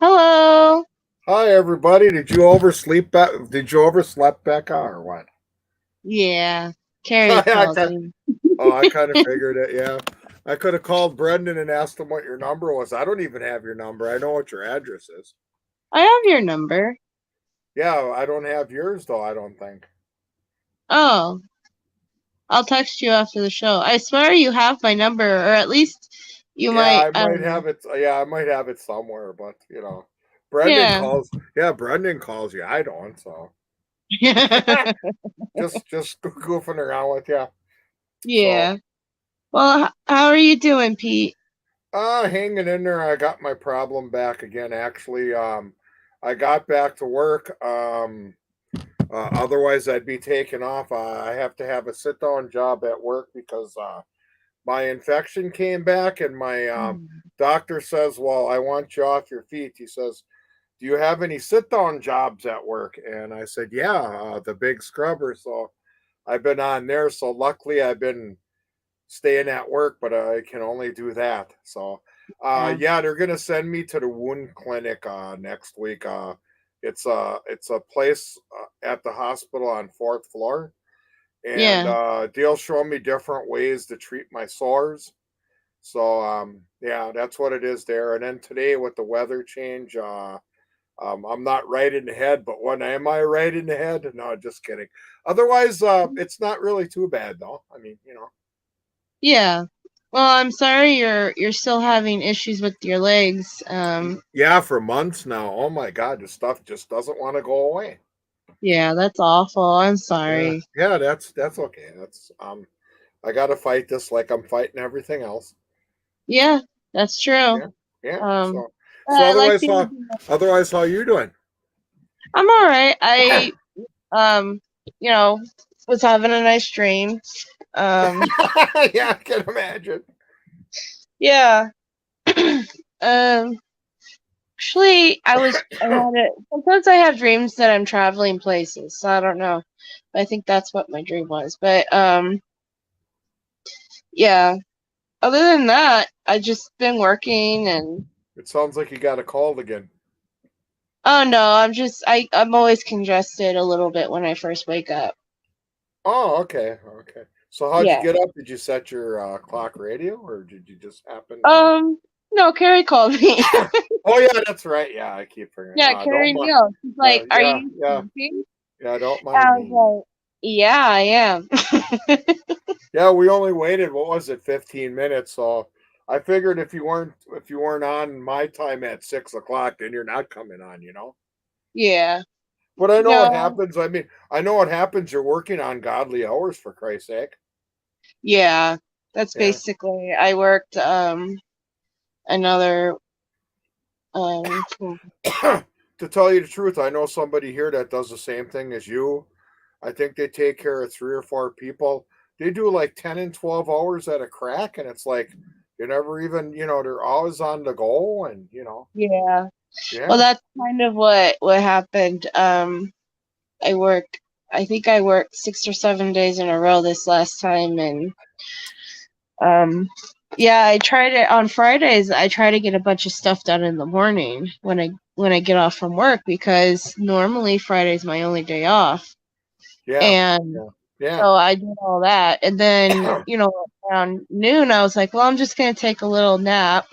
Hello. Hi everybody. Did you oversleep back? Did you oversleep, Becca, or what? Yeah, Carrie I called kind me. I kind of figured it. Yeah, I could have called Brendan and asked him what your number was. I don't even have your number. I know what your address is. I have your number. Yeah, I don't have yours though. I don't think. Oh, I'll text you after the show. I swear you have my number, or at least you Yeah, might. I I might don't know. have it. Yeah, I might have it somewhere. But Brendan Yeah. calls. Yeah, Brendan calls you. I don't. So just goofing around with you. So Yeah. Well, how are you doing, Pete? hanging in there. I got my problem back again. Actually, I got back to work. Otherwise, I'd be taken off. I have to have a sit down job at work because my infection came back, and my Hmm. doctor says, "Well, I want you off your feet." He says, "Do you have any sit down jobs at work?" And I said, "Yeah, the big scrubber." So I've been on there. So luckily, I've been staying at work, but I can only do that. So, Yeah. yeah, they're gonna send me to the wound clinic next week. It's a place at the hospital on fourth floor, and Yeah. they'll show me different ways to treat my sores. So, yeah, that's what it is there. And then today with the weather change, I'm not right in the head, but when am I right in the head? No, just kidding. Otherwise, it's not really too bad though. I mean. Yeah. Well, I'm sorry you're still having issues with your legs. Yeah, for months now. Oh my God, this stuff just doesn't want to go away. Yeah, that's awful. I'm Yeah, sorry. yeah, that's okay. That's I got to fight this like I'm fighting everything else. Yeah, that's true. Yeah, yeah. Um, So I like otherwise, being. how you doing? I'm all right. Um, you know, was having a nice dream. Um, Yeah, I can imagine. yeah. um, Actually, I had it. Sometimes I have dreams that I'm traveling places, so I don't know. I think that's what my dream was. But yeah. Other than that, I just been working and. It sounds like you got a cold again. Oh no, I'm always congested a little bit when I first wake up. Oh, okay, okay. So how'd you Yeah. get up? Did you set your clock radio, or did you just happen to? Um, no, Carrie called me. Oh yeah, that's right. Yeah, I keep forgetting. Yeah, Don't Carrie mind. Neal. She's like, "Are Yeah, you yeah, sleeping?" yeah. Don't mind I was me. like, "Yeah, I am." Yeah, we only waited, what was it, 15 minutes. So I figured if you weren't on my time at 6 o'clock, then you're not coming on. Yeah. But I know what No. happens. I mean, I know what happens. You're working on godly hours, for Christ's sake. Yeah. That's Yeah. basically I worked another um To tell you the truth, I know somebody here that does the same thing as you. I think they take care of 3 or 4 people. They do like 10 and 12 hours at a crack, and it's like you never even, they're always on the go, and. yeah. Well, Yeah. that's kind of what happened. I work I think I worked 6 or 7 days in a row this last time and um yeah, I tried it on Fridays. I try to get a bunch of stuff done in the morning when I get off from work because normally Friday's my only day off. Yeah. And Yeah. Yeah. so I did all that. And then, around noon, I was like, well, I'm just going to take a little nap.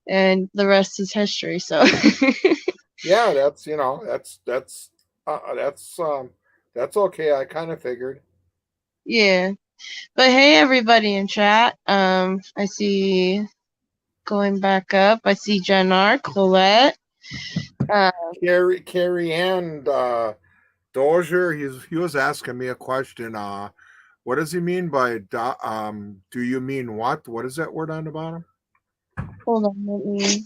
And the rest is history. So, Yeah, that's okay. I kind of figured. yeah. But hey, everybody in chat. I see going back up. I see Jennar, Colette. Uh, Carrie Ann Dozier, he was asking me a question. What does he mean by do you mean what? What is that word on the bottom? Hold on. Let me.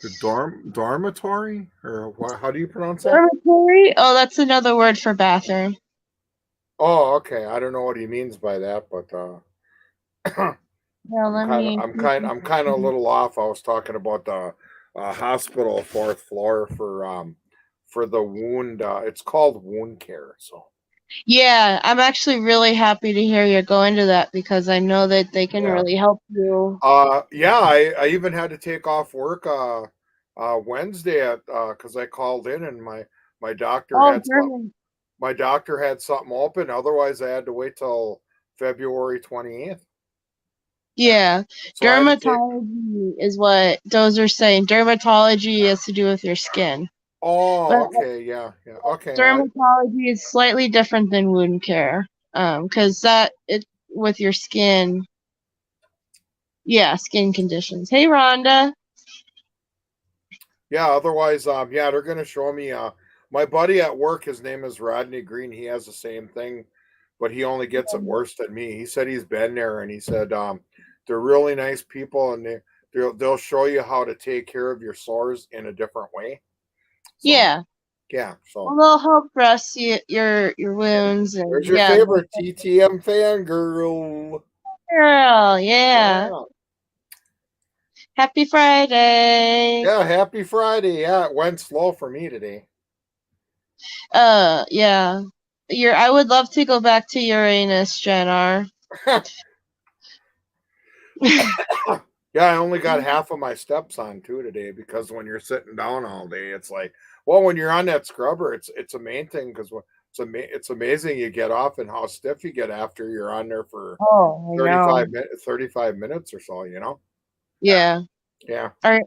The dormitory, or what? How do you pronounce that? Dormitory? Oh, that's another word for bathroom. Oh, okay. I don't know what he means by that, but Yeah, let me. I'm kind of a little off. I was talking about the hospital fourth floor for the wound. It's called wound care. So. Yeah, I'm actually really happy to hear you're going to that because I know that they can Yeah. really help you. Yeah, I even had to take off work Wednesday at because I called in and my doctor Oh, had something. German. My doctor had something open. Otherwise, I had to wait till February 28th. Yeah, So I had to take. dermatology is what those are saying. Dermatology has to do with your skin, but Oh, okay, yeah, yeah, okay. dermatology is slightly different than wound care, because that it with your skin. Yeah, skin conditions. Hey, Rhonda. Yeah. Otherwise, yeah, they're gonna show me. My buddy at work, his name is Rodney Green. He has the same thing, but he only gets it worse than me. He said he's been there, and he said they're really nice people, and they'll show you how to take care of your sores in a different way. So Yeah, yeah, so well, they'll help dress your wounds there's and your yeah, favorite TTM fan girl. girl. Yeah, Yeah. happy Friday. Yeah, happy Friday. Yeah, it went slow for me today. Yeah. I would love to go back to Uranus, Jennar. Yeah, I only got half of my steps on too today because when you're sitting down all day, it's like, well, when you're on that scrubber, it's a main thing because it's amazing you get off and how stiff you get after you're on there for Oh, I know. 35 minutes or so, you know? Yeah. Yeah. All right.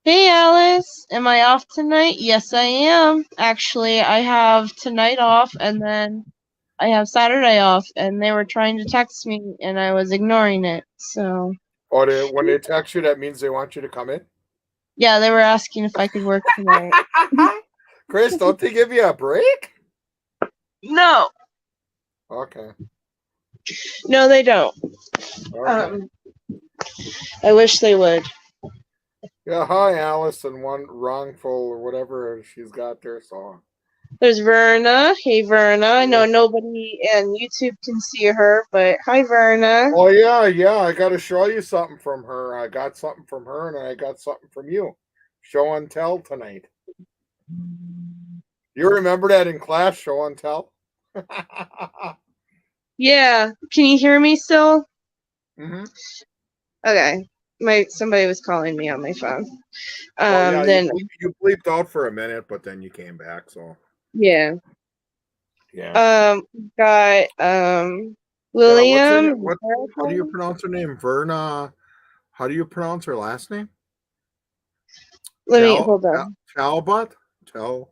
Hey, Alice. Am I off tonight? Yes, I am. Actually, I have tonight off and then I have Saturday off, and they were trying to text me and I was ignoring it. So, Or when they text you, that means they want you to come in. yeah, they were asking if I could work tonight. Chris, don't they give you a break? No. Okay. No, they don't. Okay. Um, I wish they would. Yeah, hi Alice and one wrongful or whatever she's got there, so There's Verna. Hey, Verna. I yeah. know nobody on YouTube can see her, but hi, Verna. Oh yeah, yeah. I got to show you something from her. I got something from her, and I got something from you. Show and tell tonight. You remember that in class? Show and tell. Yeah. Can you hear me still? Hmm. Okay. Somebody was calling me on my phone. Oh yeah, Then you bleeped out for a minute, but then you came back. So yeah. yeah, Got yeah. What's her William name? and How do you Erica. pronounce her name? Verna. How do you pronounce her last name? Let me hold on. Talbot. Tell.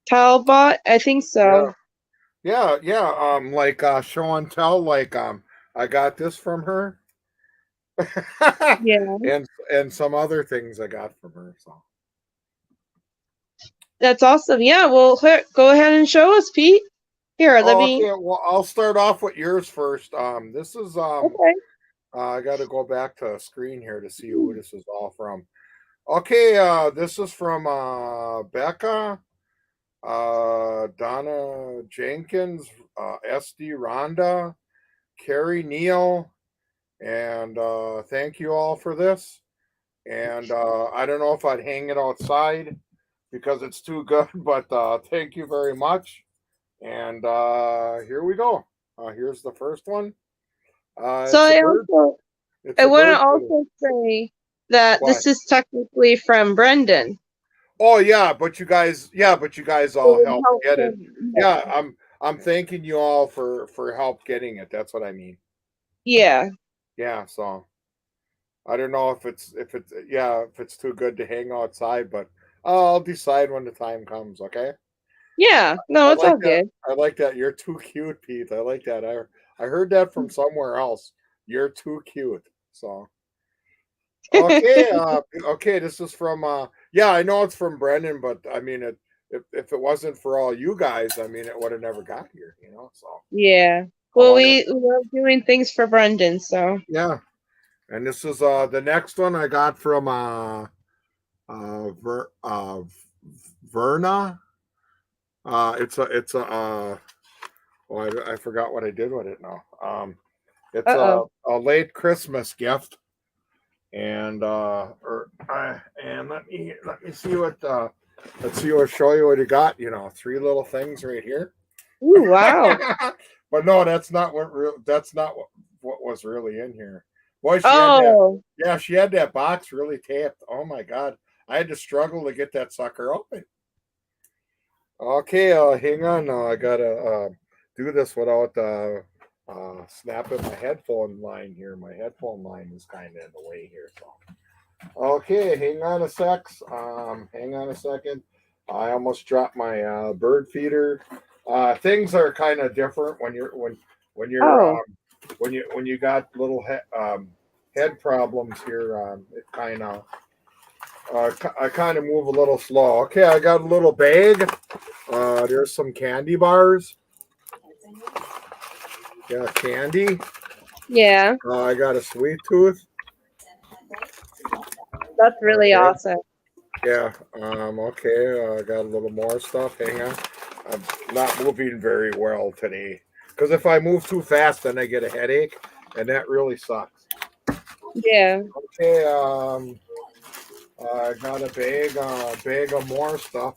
Talbot, I think Yeah. so. Yeah, yeah. Like show and tell. Like I got this from her. Yeah, and some other things I got from her. So that's awesome. Yeah, well, go ahead and show us, Pete. Here, let oh, me. okay. Well, I'll start off with yours first. This is Okay. I got to go back to a screen here to see who this is all from. Okay, this is from Becca, Donna Jenkins, SD Rhonda, Carrie Neal, and thank you all for this. And I don't know if I'd hang it outside because it's too good, but thank you very much. And here we go. Here's the first one. So It's a bird. It's I a want to bird. also say that What? this is technically from Brendan. Oh yeah, but you guys It all would helped help get it. him. Yeah, I'm thanking you all for help getting it. That's what I mean. Yeah. Yeah, so I don't know if it's too good to hang outside, but I'll decide when the time comes. Okay. Yeah. No, I it's like all that. good. I like that. You're too cute, Pete. I like that. I heard that from somewhere else. You're too cute. So okay, okay. This is from yeah. I know it's from Brendan, but I mean, if it wasn't for all you guys, I mean, it would have never got here. You know. So Yeah. I Well, wonder. we love doing things for Brendan, so. Yeah, and this is the next one I got from Ver, Verna. It's a oh, I forgot what I did with it now. It's Uh-oh. a late Christmas gift, and and let me see what let's see what show you what you got. You know, three little things right here. Ooh, wow. But no, that's not what was really in here. Boy, she had that. Oh, Yeah, she had that box really taped. Oh my god, I had to struggle to get that sucker open. Okay, hang on. I gotta do this without snapping my headphone line here. My headphone line is kind of in the way here. So, okay, hang on a sec. Hang on a second. I almost dropped my bird feeder. Things are kind of different when you're oh, when you got little head problems here. It kind of I kind of move a little slow. Okay, I got a little bag. There's some candy bars. Yeah, candy. yeah. I got a sweet tooth. That's really Okay. awesome. Yeah. Okay. I got a little more stuff. Hang on. I'm not moving very well today because if I move too fast, then I get a headache, and that really sucks. Yeah. Okay. I got a bag of more stuff.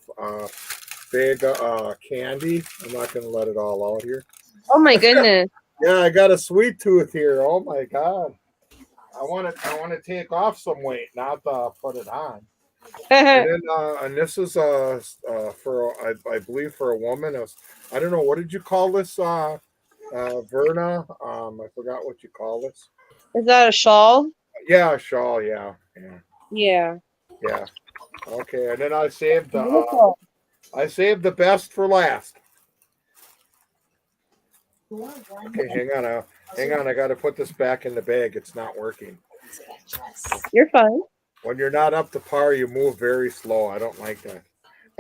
Bag of candy. I'm not gonna let it all out here. Oh my goodness. Yeah, I got a sweet tooth here. Oh my god. I want to take off some weight, not put it on. And then and this is for I believe for a woman. I don't know, what did you call this, Verna? I forgot what you call this. Is that a shawl? Yeah, shawl. Yeah, yeah, Yeah. yeah. Okay, and then Beautiful. I saved the best for last. Okay, hang on. Hang on. I got to put this back in the bag. It's not working. You're fine. When you're not up to par, you move very slow. I don't like that.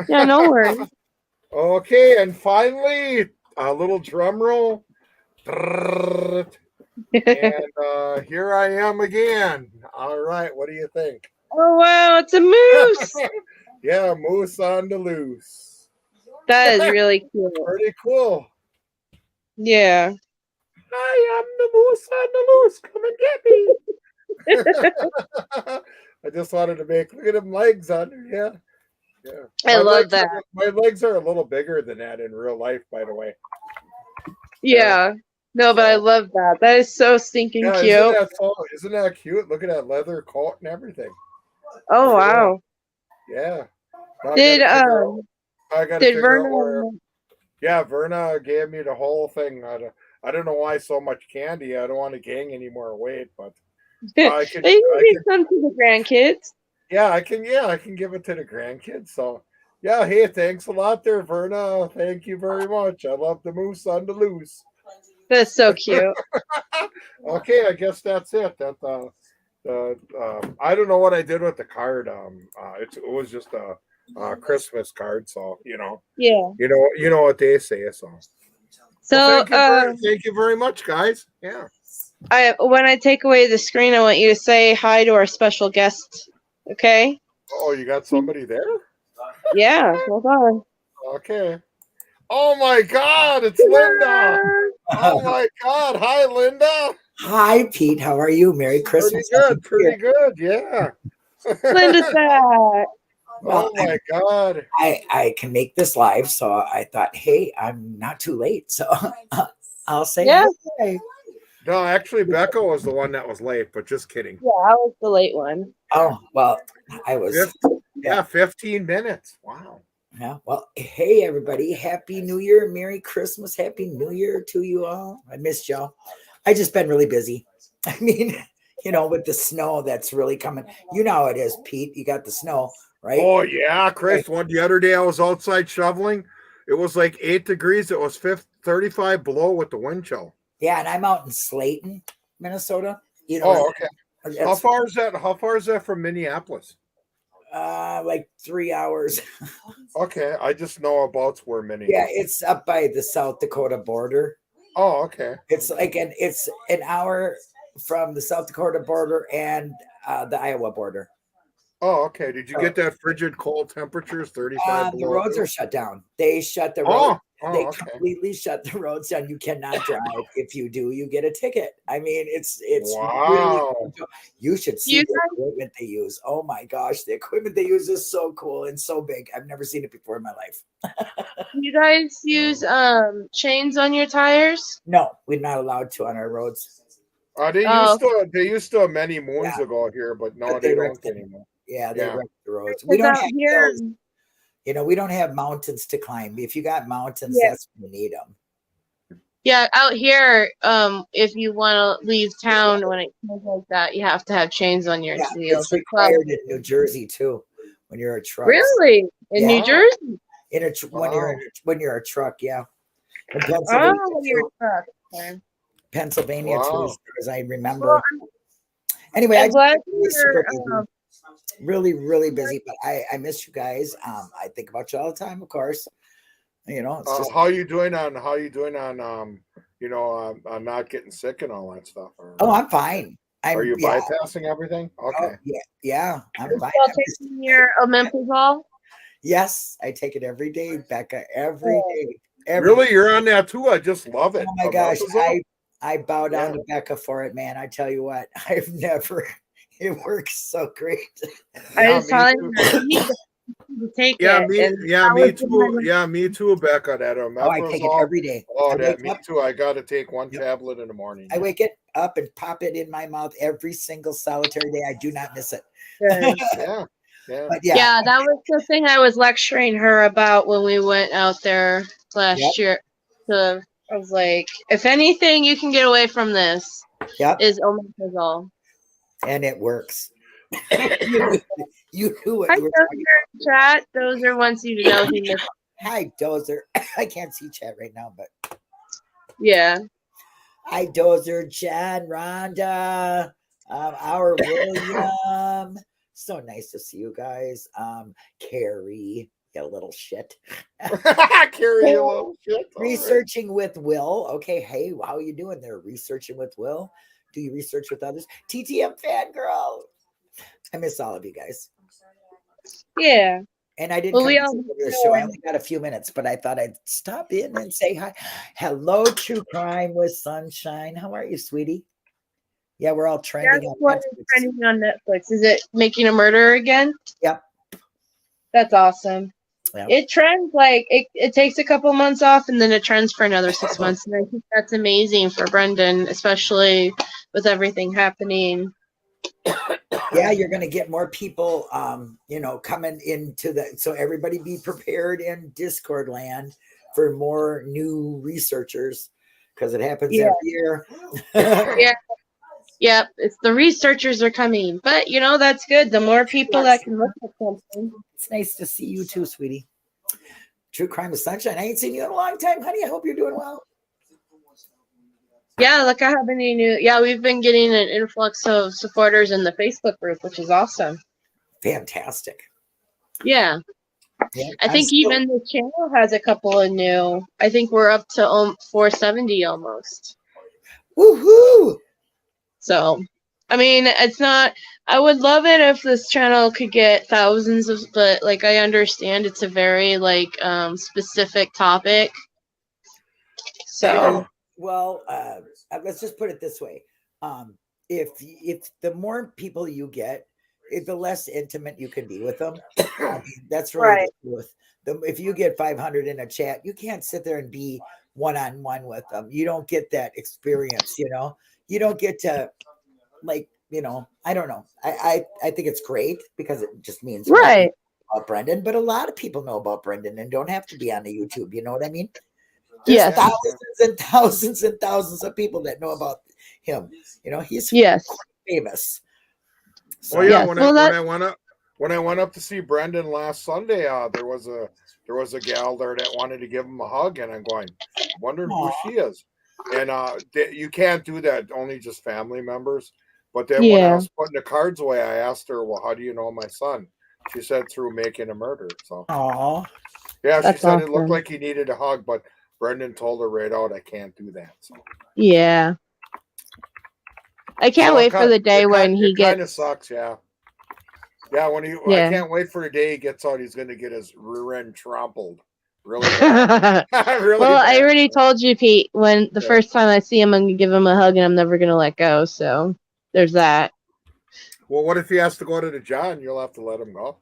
Yeah, no worries. Okay, and finally, a little drum roll. And here I am again. All right, what do you think? Oh wow, it's a moose. Yeah, moose on the loose. That is really cool. Pretty cool. Yeah. I am the moose on the loose. Come and get me. I just wanted to look at them legs on there. Yeah. Yeah. I love that. My legs are a little bigger than that in real life, by the way. Yeah. No, but I love that. That is so stinking cute. Isn't that cute? Look at that leather coat and everything. Oh wow. Yeah. Did Verna? Verna? Yeah, Verna gave me the whole thing. I don't know why so much candy. I don't want to gain any more weight, but I can give some to the grandkids. Yeah, I can give it to the grandkids. So yeah, hey, thanks a lot there, Verna. Thank you very much. I love the moose on the loose. That's so cute. Okay, I guess that's it. That I don't know what I did with the card. It was just a Christmas card, so Yeah. you know what they say. So thank you very much, guys. Yeah. When I take away the screen, I want you to say hi to our special guest. Okay. Oh, you got somebody there? Yeah. Hold on. Okay. Oh my God, it's Linda. Oh my God. Hi, Linda. Hi, Pete. How are you? Merry Christmas. Pretty good. Yeah. Linda's back. Well, oh my God. I can make this live, so I thought, hey, I'm not too late. So I'll say hi. No, actually, Becca was the one that was late, but just kidding. Yeah, I was the late one. Oh, well, I was. 15 minutes. Wow. Yeah. Well, hey, everybody. Happy New Year. Merry Christmas. Happy New Year to you all. I missed y'all. I just been really busy. I mean, with the snow that's really coming. You know how it is, Pete. You got the snow, right? Oh, yeah, Chris. The other day I was outside shoveling. It was like 8 degrees. It was 35 below with the wind chill. Yeah, and I'm out in Slayton, Minnesota. Okay. How far is that from Minneapolis? Like 3 hours. Okay, I just know about where Minneapolis. Yeah, it's up by the South Dakota border. Oh, okay. It's an hour from the South Dakota border and the Iowa border. Oh, okay. Did you get that frigid cold temperatures, 35 below? The roads are shut down. They shut the roads. Completely shut the roads down. You cannot drive. If you do, you get a ticket. I mean, it's wow. Really, you should see the equipment they use. Oh my gosh, the equipment they use is so cool and so big. I've never seen it before in my life. You guys use chains on your tires? No, we're not allowed to on our roads. They Oh, used to many moons Yeah. ago here, but no, But they they don't wrecked them. anymore. Yeah, they Yeah. wreck the roads. We because don't out have here, hills. You know, we don't have mountains to climb. If you got mountains, yeah, that's when you need them. yeah, out here, if you want to leave town when it snows like that, you have to have chains on your Yeah, wheels. it's That's why. required in New Jersey too. When you're a truck, Really? In New Yeah. Wow. Jersey? in a Wow. when you're a truck, yeah. In Oh, Pennsylvania when you're too. a truck. Okay. Pennsylvania too, Wow. as far as I Well, remember. Anyway, I'm glad really super you're. busy. Really busy, but I miss you guys. I think about you all the time, of course. You know, it's just How you doing on on not getting sick and all that stuff? Or I'm fine. are you Yeah. bypassing everything? Okay. Yeah, I'm fine. Still taking your omeprazole? Yes, I take it every day, Becca. Every day. Really, you're on that too? I just love it. Oh my gosh, Omeprazole? I bow down Yeah. to Becca for it, man. I tell you what, I've never. It works so great. I Yeah, was me telling too. her you need to take Yeah, it. me, And yeah, I me was too. Yeah, me too, Becca. That Oh, I take it omeprazole. every day. Oh, I that wake me up. too. I got to take one Yep. tablet in the morning. I wake it up and pop it in my mouth every single solitary day. I do not miss it. good. Yeah, yeah. But yeah, Yeah, that was the thing I was lecturing her about when we went out there last Yep. year. So I was like, if anything you can get away from this yep, is omeprazole. and it works. you knew what Hi, you were talking Dozer in chat. Dozer wants you to know he missed. about. Hi, Dozer. I can't see chat right now, but Yeah. hi, Dozer, Chad, Rhonda, our William. So nice to see you guys. Carrie, you little shit. Carry a little shit. All right. Researching with Will. Okay, hey, how you doing there? Researching with Will. Do you research with others? TTM fangirl. I miss all of you guys. Yeah. And I didn't Well, come we to all the show. I only got a few minutes, but I thought I'd stop in and say hi. Hello, True Crime with Sunshine. How are you, sweetie? Yeah, we're all trending That's on what is Netflix. trending on Netflix. Is it Making a Murderer again? Yep. That's awesome. Yep. It trends like it takes a couple months off and then it trends for another 6 months. And I think that's amazing for Brendan, especially with everything happening. Yeah, you're going to get more people, coming into the. So everybody be prepared in Discord land for more new researchers because it happens every year. Yeah. Yep. It's the researchers are coming, but that's good. The more people that can look at something. It's nice to see you too, sweetie. True Crime with Sunshine. I ain't seen you in a long time, honey. I hope you're doing well. Yeah, look, I have any new. Yeah, we've been getting an influx of supporters in the Facebook group, which is awesome. Fantastic. Yeah. Yeah, I think even the channel has a couple of new. I think we're up to 470 almost. Woohoo! So, I mean, it's not. I would love it if this channel could get thousands of, but I understand it's a very specific topic. So. Well, let's just put it this way: if the more people you get, the less intimate you can be with them. I mean, that's really Right. the truth. If you get 500 in a chat, you can't sit there and be one-on-one with them. You don't get that experience. You don't get to I don't know. I think it's great because it just means Right. about Brendan, but a lot of people know about Brendan and don't have to be on the YouTube. You know what I mean? There's Yes. thousands and thousands and thousands of people that know about him. He's Yes. quite famous. So, Well, yeah. Yes, When well, I went up to see Brendan last Sunday, there was a gal there that wanted to give him a hug, and I'm going, wondering who she is. And you can't do that; only just family members. But then when I Yeah. was putting the cards away, I asked her, "Well, how do you know my son?" She said through Making a Murder. So, aw. yeah, she That's said it looked awesome. like he needed a hug, but Brendan told her right out, "I can't do that." So, Yeah. I can't wait for the day when he it kind of gets. sucks, yeah. Yeah, I Yeah. can't wait for the day he gets out. He's going to get his rear end trampled. Really bad. Really Well, I bad. already told you, Pete, when the first time I see him, I'm going to give him a hug and I'm never going to let go. So there's that. Well, what if he has to go to the John? You'll have to let him go.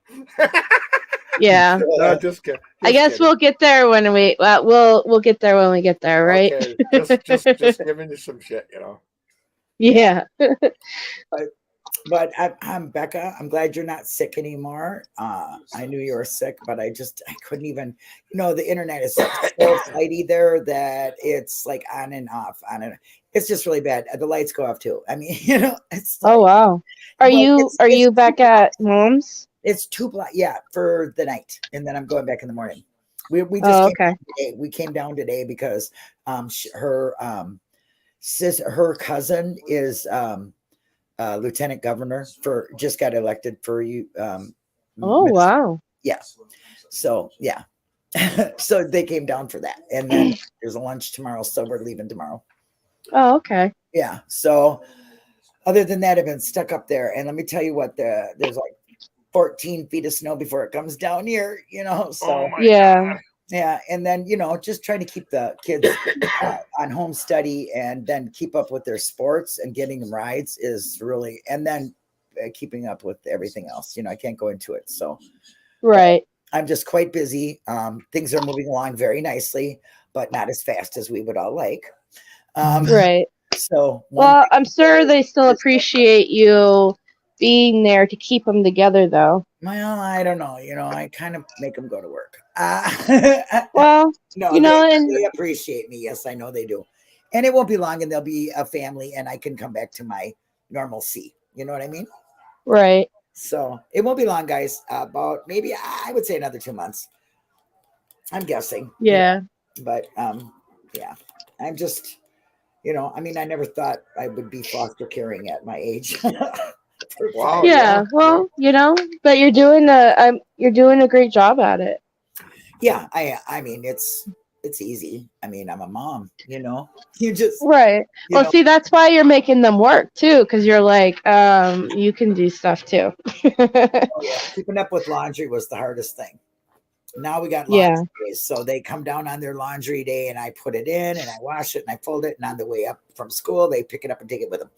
Yeah. No, just kidding. I guess we'll get there when we'll get there when we get there, right? Okay, just giving you some shit, you know. Yeah. But I'm Becca. I'm glad you're not sick anymore. I knew you were sick, but I couldn't even. The internet is so flighty there that it's like on and off, on and. It's just really bad. The lights go off too. I mean, it's. Oh wow. Are you back at mom's? It's 2 blocks. Yeah, for the night, and then I'm going back in the morning. We just came down today because her cousin is lieutenant governor just got elected for you. Oh wow. Yeah. So yeah. So they came down for that, and then there's a lunch tomorrow, so we're leaving tomorrow. Oh, okay. Yeah. So other than that, I've been stuck up there, and let me tell you what, there's like 14 feet of snow before it comes down here. So yeah. Yeah, and then just trying to keep the kids on home study, and then keep up with their sports and getting them rides is really, and then keeping up with everything else. I can't go into it. So, right. I'm just quite busy. Things are moving along very nicely, but not as fast as we would all like. Right. So, well, I'm sure they still appreciate you being there to keep them together, though. Well, I don't know. I kind of make them go to work. Well, no, they appreciate me. Yes, I know they do. And it won't be long, and they'll be a family, and I can come back to my normalcy. You know what I mean? Right. So it won't be long, guys. About maybe I would say another 2 months. I'm guessing. Yeah. But yeah, I'm just, I mean, I never thought I would be foster caring at my age. Wow. Yeah. Well, but you're doing a great job at it. Yeah. I mean, it's easy. I mean, I'm a mom, you just. Right. Well, see, that's why you're making them work too. Cause you're like, you can do stuff too. Keeping up with laundry was the hardest thing. Now we got laundry days, so they come down on their laundry day, and I put it in, and I wash it, and I fold it, and on the way up from school, they pick it up and take it with them,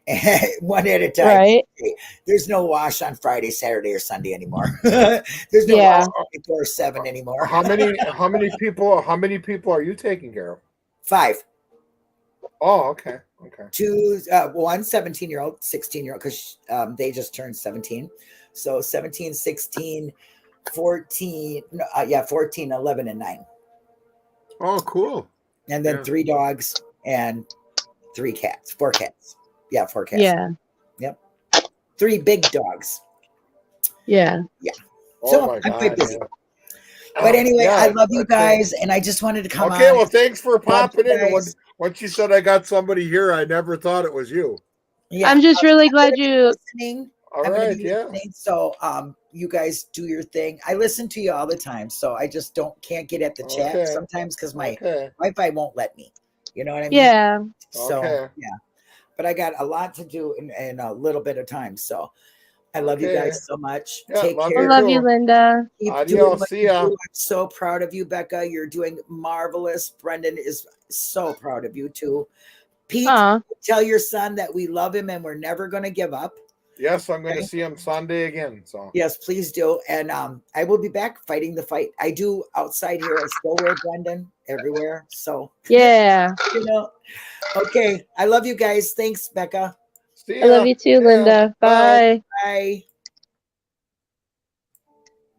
and one at a time. Right. There's no wash on Friday, Saturday, or Sunday anymore. There's no wash 24/7 anymore. How many people are you taking care of? 5. Oh, okay. 2, 1 17-year-old, 16-year-old, because they just turned 17. So 17, 16. 14, 11, and 9. Oh, cool. And then 3 dogs and 4 cats. Yeah, 4 cats. Yeah. Yep. 3 big dogs. Yeah. Yeah. Oh, so my I'm quite God, busy. yeah. But anyway, I love you guys, and I just wanted to come on. Okay, well, thanks for popping in. Once you said I got somebody here, I never thought it was you. Yeah. I'm just really glad you listening. All right, yeah. So, you guys do your thing. I listen to you all the time, so I just can't get at the chat sometimes because my Wi-Fi won't let me. You know what I mean? Yeah. So yeah, but I got a lot to do in a little bit of time. So I love you guys so much. Yeah, take care. I love you, Linda. Keep doing what you do. I'm so proud of you, Becca. You're doing marvelous. Brendan is so proud of you too. Pete, tell your son that we love him and we're never going to give up. Yes, I'm going to see him Sunday again. So yes, please do. And I will be back fighting the fight. I do outside here. I still wear Brendan everywhere. So yeah, Okay, I love you guys. Thanks, Becca. See ya. I love you too, Linda. Bye. Bye.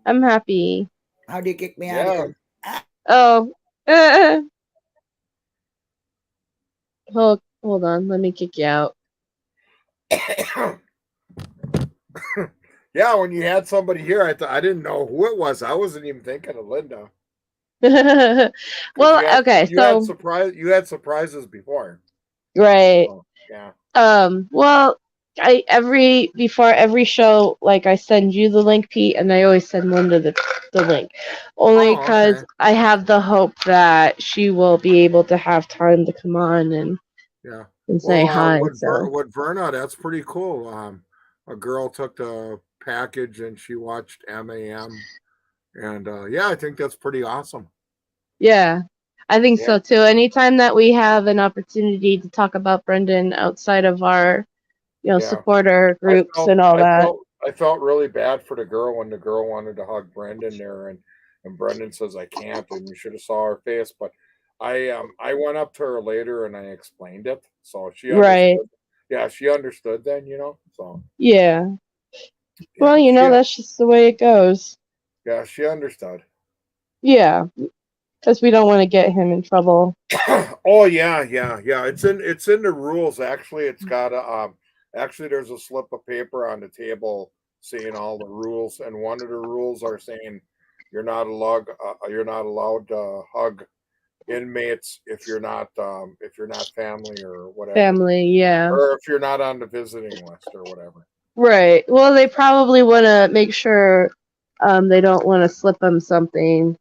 I'm happy. How do you kick me out of here? Oh. Hold on. Let me kick you out. Yeah, when you had somebody here, I didn't know who it was. I wasn't even thinking of Linda. Well, you had surprises before. Right. So, yeah. Well, before every show, like I send you the link, Pete, and I always send Linda the link. Only because I have the hope that she will be able to have time to come on and say hi. With Verna, that's pretty cool. A girl took the package and she watched MAM, and I think that's pretty awesome. Yeah, I think so too. Anytime that we have an opportunity to talk about Brendan outside of our supporter groups and all that. I felt really bad for the girl when the girl wanted to hug Brendan there, and Brendan says I can't, and you should have saw her face. But I went up to her later and I explained it, so she Right. understood. Yeah, she understood then, you know. So Yeah. yeah, Well, that's just the way it goes. she understood. Yeah, because we don't want to get him in trouble. Oh yeah. It's in the rules. Actually, it's got a actually there's a slip of paper on the table saying all the rules, and one of the rules are saying you're not allowed to hug inmates if you're not family or whatever, Family, yeah. or if you're not on the visiting list or whatever. Right. Well, they probably want to make sure they don't want to slip him something.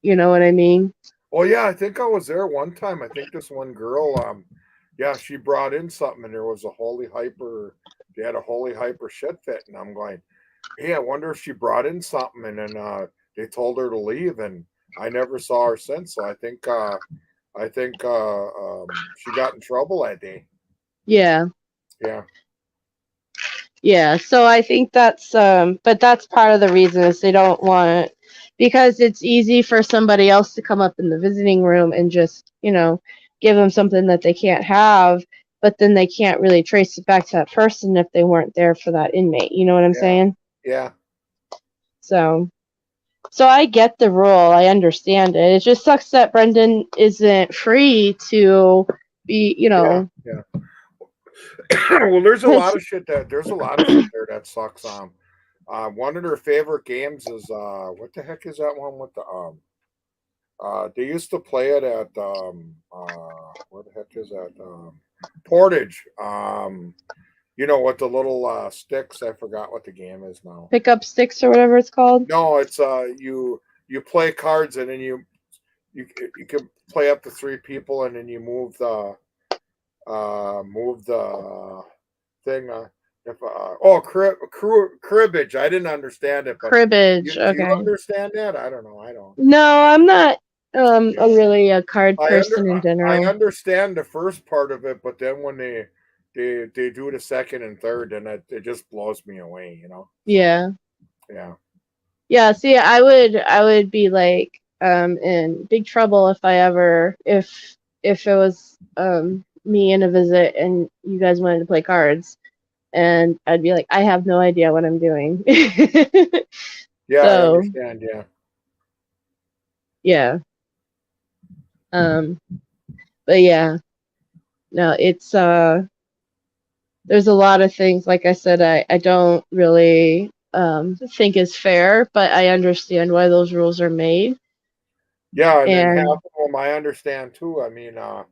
You know what I mean? Oh yeah, I think I was there one time. I think this one girl, yeah, she brought in something, and there was a holy hyper. They had a holy hyper shit fit, and I'm going, hey, I wonder if she brought in something, and then they told her to leave, and I never saw her since. So I think she got in trouble that day. Yeah. Yeah. Yeah. So I think that's but that's part of the reason is they don't want, because it's easy for somebody else to come up in the visiting room and just, give them something that they can't have, but then they can't really trace it back to that person if they weren't there for that inmate. You know what I'm Yeah. saying? Yeah. So I get the rule. I understand it. It just sucks that Brendan isn't free to be, Yeah. Yeah. Well, there's a lot 'cause of shit there that sucks. One of their favorite games is what the heck is that one with the they used to play it at where the heck is that Portage. With the little sticks. I forgot what the game is now. pick up sticks or whatever it's called. No, it's you play cards, and then you can play up to three people, and then you move the thing. If cribbage. I didn't understand it, but Cribbage. do you Okay. understand that? I don't know. I don't. No, I'm not really a card I person under in I general. understand the first part of it, but then when they do the second and third, then it just blows me away. So Yeah. yeah. Yeah, see, I would be like in big trouble if I ever if it was me in a visit and you guys wanted to play cards, and I'd be like, I have no idea what I'm doing. Yeah, I So, understand. Yeah. yeah. Um but yeah, no, it's there's a lot of things, like I said, I don't really think is fair, but I understand why those rules are made. Yeah, and then half And of them I understand too. I mean, the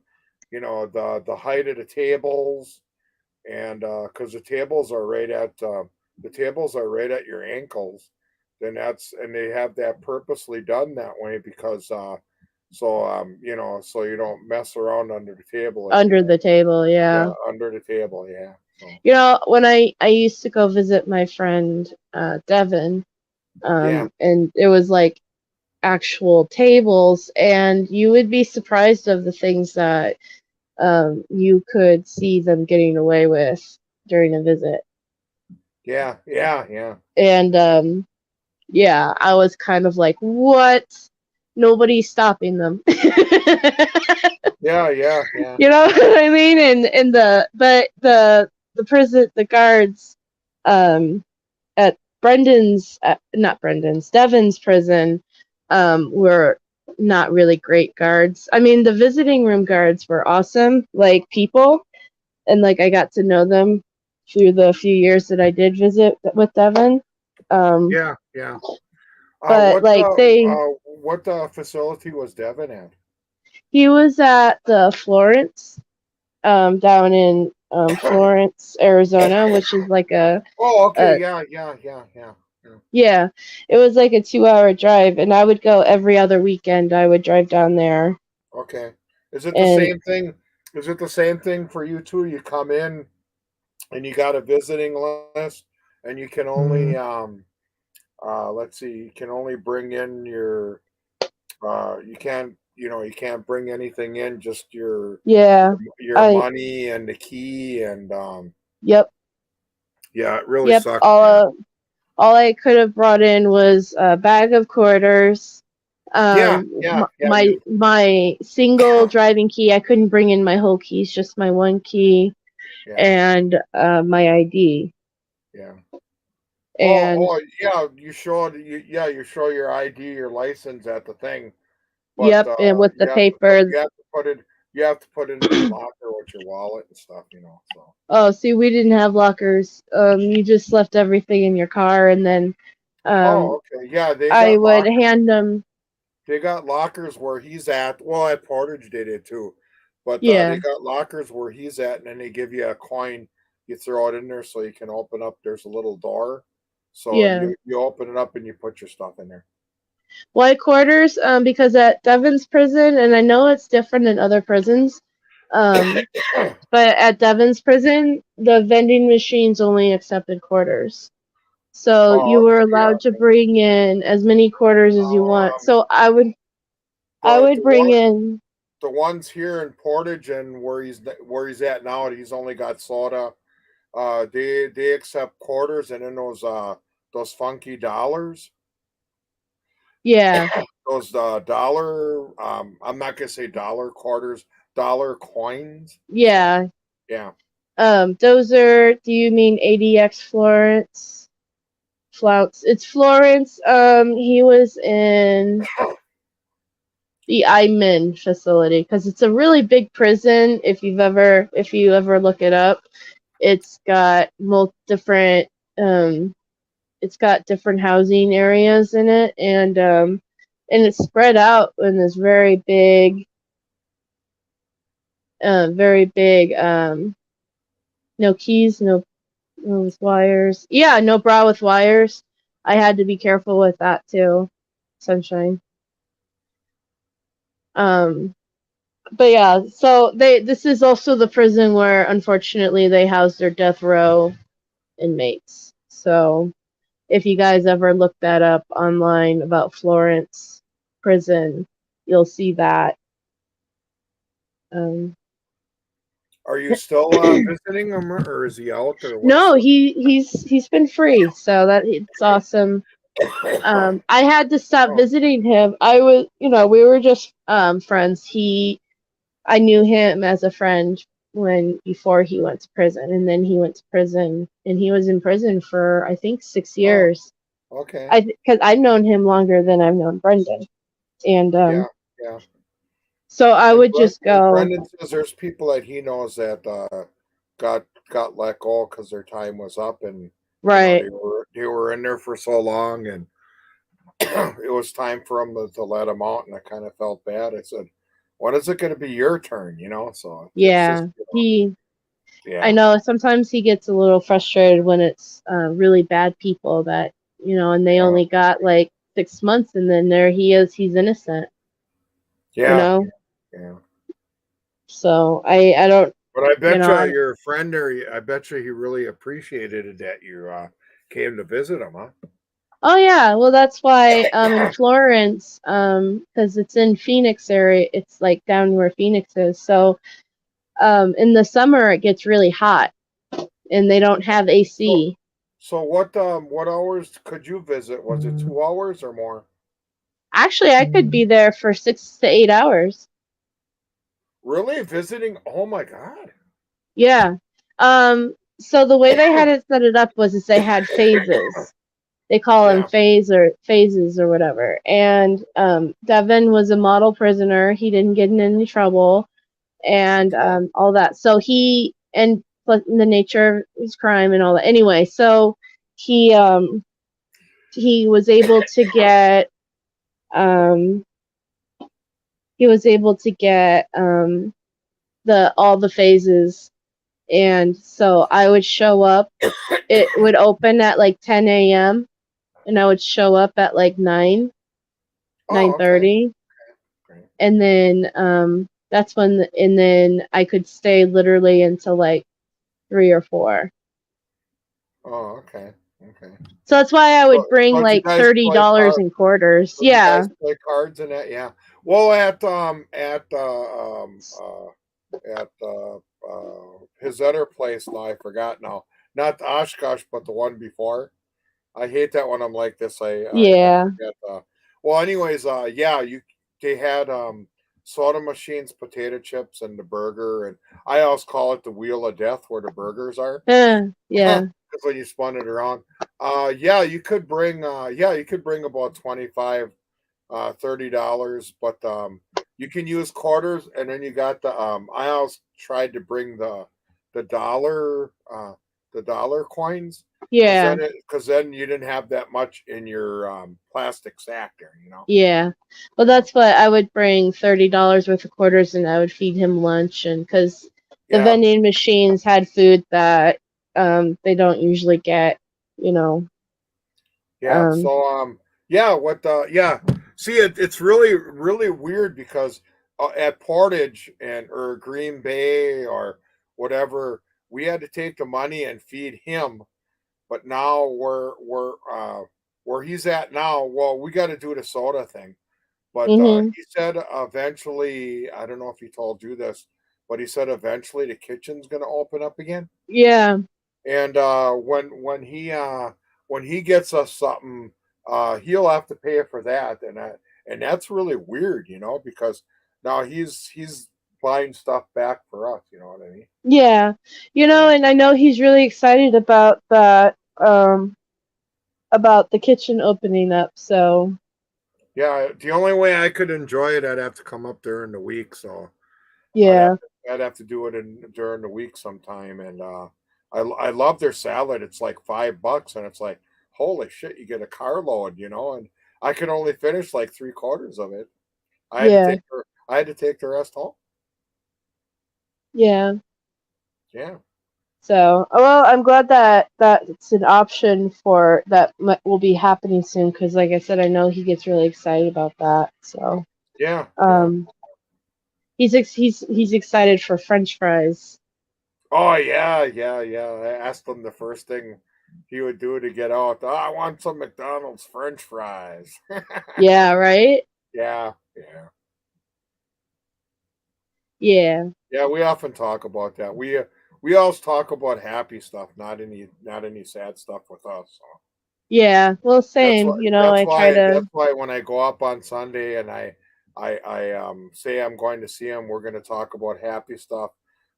height of the tables, and because the tables are right at your ankles, then and they have that purposely done that way because so you don't mess around under the table if you under the table, yeah yeah. under the table, yeah. So When I used to go visit my friend Devin, yeah. and it was like actual tables, and you would be surprised of the things that you could see them getting away with during a visit. Yeah, yeah, yeah. And yeah, I was kind of like, what? Nobody's stopping them. Yeah, yeah, yeah. You know what I mean? And the prison, the guards at not Brendan's, Devin's prison, were not really great guards. I mean, the visiting room guards were awesome, like people, and like I got to know them through the few years that I did visit with Devin. Um, Yeah, yeah. but like What facility was Devin at? he was at the Florence, down in Florence, Arizona, which is like Oh, okay. a Yeah, yeah, yeah, yeah, yeah. yeah, it was like a 2-hour drive, and I would go every other weekend. I would drive down there, Okay. Is it the and same thing? Is it the same thing for you too? You come in and you got a visiting list, and you can only let's see, you can only bring in you can't bring anything in, just yeah, your I money and the key and yep, Yeah, it really Yep. sucks, man. All I could have brought in was a bag of quarters. Yeah, yeah. My single driving key. I couldn't bring in my whole keys, just my one key, Yeah, and my ID. yeah. And Yeah. You show your ID, your license at the thing, but yep, and with the papers. you have to put it in your locker with your wallet and stuff, So. Oh, see, we didn't have lockers. You just left everything in your car, and then Oh, um, okay. Yeah, they I got would lockers. hand them. They got lockers where he's at. Well, at Portage they did too, but Yeah, they got lockers where he's at, and then they give you a coin. You throw it in there so you can open up. There's a little door, so yeah. you open it up and you put your stuff in there. White quarters, because at Devon's prison, and I know it's different in other prisons, but at Devon's prison, the vending machines only accepted quarters. So Oh, you were okay, allowed to bring in as many quarters as you yeah. want. So I The would bring in. the ones here in Portage and where he's at now, he's only got soda. They accept quarters and then those funky dollars. Yeah, Those dollar. I'm not gonna say dollar quarters, dollar coins. yeah. Yeah. Those are. Do you mean ADX Florence? Flouts. It's Florence. He was in the IMIN facility because it's a really big prison. If you ever look it up, it's got different. It's got different housing areas in it, and it's spread out in this very big, very big. No keys, no with wires. Yeah, no bra with wires. I had to be careful with that too. Sunshine. Um, but yeah, so this is also the prison where unfortunately they house their death row inmates. So if you guys ever look that up online about Florence prison, you'll see that. Um, Are you still visiting him, or is he out, or what's? no, he's been free, so that it's awesome. I had to stop Oh, visiting him. I was, we were just friends. I knew him as a friend before he went to prison, and then he went to prison, and he was in prison for I think 6 years. okay. Because I've known him longer than I've known Brendan, and Yeah, yeah. so I would just And go Brendan says there's people that he knows that got let go because their time was up, and right. they were in there for so long, and it was time for them to let them out, and I kind of felt bad. I said, "When is it going to be your turn?" So it's just Yeah, he. I yeah, know sometimes he gets a little frustrated when it's really bad people that and they yeah, only got like 6 months, and then there he is. He's innocent. You yeah, know. yeah. So I don't. But I You bet know. you your friend there. I bet you he really appreciated it that you came to visit him, huh? Oh yeah, well that's why in Florence, because it's in Phoenix area, it's like down where Phoenix is. So in the summer it gets really hot, and they don't have So, AC. so what hours could you visit? Was it 2 hours or more? Actually, I could be there for 6 to 8 hours. Really visiting? Oh my God! Yeah. So the way they had it set it up was they had phases. They call them Yeah. phases or whatever. And Devin was a model prisoner. He didn't get in any trouble, and all that. So and the nature of his crime and all that. Anyway, so he was able to get um, the all the phases, and so I would show up. It would open at like 10 a.m. and I would show up at like 9, Oh, okay. 9:30, Great. and then and then I could stay literally until like 3 or 4. Oh, okay. Okay. So that's why I would bring So did you like guys play $30 cards? in quarters. Did you Yeah. guys play cards in that? Yeah. Well, at his other place now, I forgot now. not the Oshkosh, but the one before. I hate that when I'm like this. I Yeah. forget. Well, anyways, yeah, they had soda machines, potato chips, and the burger, and I always call it the wheel of death where the burgers are. Yeah. Because when you spun it around, yeah, you could bring about 25 $30, but you can use quarters, and then you got the I always tried to bring the dollar the dollar coins, Yeah. because then you didn't have that much in your plastic sack there, Yeah. Well, that's what I would bring $30 worth of quarters and I would feed him lunch. And because the Yeah, vending machines had food that they don't usually get, you know. yeah. Um, So yeah, yeah. See, it's really weird because at Portage or Green Bay or whatever, we had to take the money and feed him. But now where he's at now, well, we got to do the soda thing. But mhm. he said eventually, I don't know if he told you this, but he said eventually the kitchen's going to open up again. Yeah. And when he gets us something, he'll have to pay for that, and that's really weird, because now he's buying stuff back for us. You know what I mean? Yeah. Yeah. And I know he's really excited about that, about the kitchen opening up. So, Yeah, the only way I could enjoy it, I'd have to come up during the week. So I'd have yeah. I'd have to do it during the week sometime. And I love their salad. It's like $5, and it's like holy shit, you get a carload, and I could only finish like three-quarters of it. Yeah. I had to take the rest home. Yeah. Yeah, So, well, I'm glad that that's an option for that will be happening soon because, like I said, I know he gets really excited about that. So, yeah, yeah. um, he's excited for French fries. Oh yeah, yeah, yeah. I asked him the first thing he would do to get out. Oh, I want some McDonald's French fries. Yeah, right? Yeah, yeah. Yeah. Yeah, we often talk about that. We always talk about happy stuff, not any sad stuff with us. So Yeah. Well, same. I try that's to. why when I go up on Sunday and I say I'm going to see him, we're going to talk about happy stuff.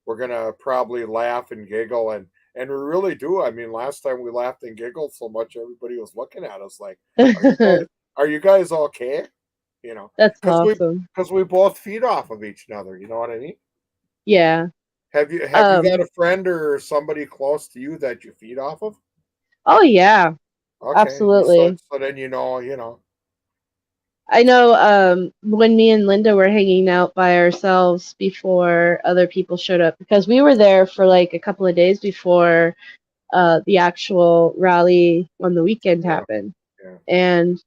We're going to probably laugh and giggle, and we really do. I mean, last time we laughed and giggled so much, everybody was looking at us like, are you guys okay?" That's Because awesome. we both feed off of each other. You know what I mean? Yeah. Have you got Um. a friend or somebody close to you that you feed off of? Oh yeah. Okay, so Absolutely. then I know. When me and Linda were hanging out by ourselves before other people showed up because we were there for like a couple of days before the actual rally on the weekend yeah, happened, yeah, and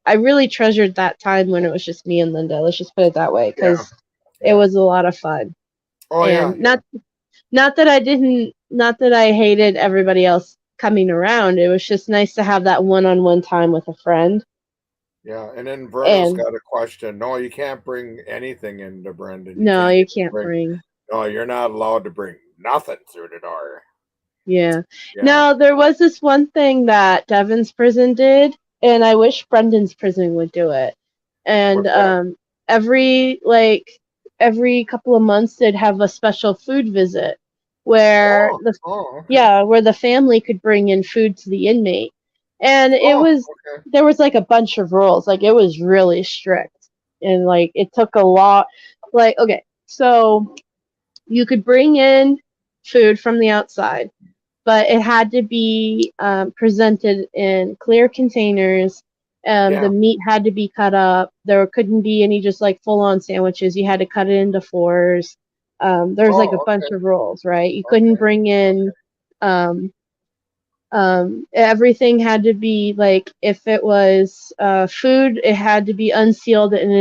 I really treasured that time when it was just me and Linda. Let's just put it that way, yeah, because it yeah. was a lot of fun, Oh yeah, and yeah, not that I hated everybody else coming around. It was just nice to have that one-on-one time with a friend. yeah. And then Verna's And got a question. No, you can't bring anything into Brendan. You no, can't you even can't bring. bring. No, you're not allowed to bring nothing through the door. Yeah. Yeah. Now, there was this one thing that Devon's prison did, and I wish Brendan's prison would do it. And What's that? every every couple of months they'd have a special food visit where Oh, oh, okay. where the family could bring in food to the inmate. And Oh, okay. there was like a bunch of rules. Like it was really strict. And like it took a lot, like okay, so you could bring in food from the outside, but it had to be presented in clear containers. The Yeah. meat had to be cut up. There couldn't be any just like full on sandwiches. You had to cut it into fours. There's like a Oh, bunch okay. of rules, right? You couldn't Okay. bring in um, everything had to be like if it was food, it had to be unsealed and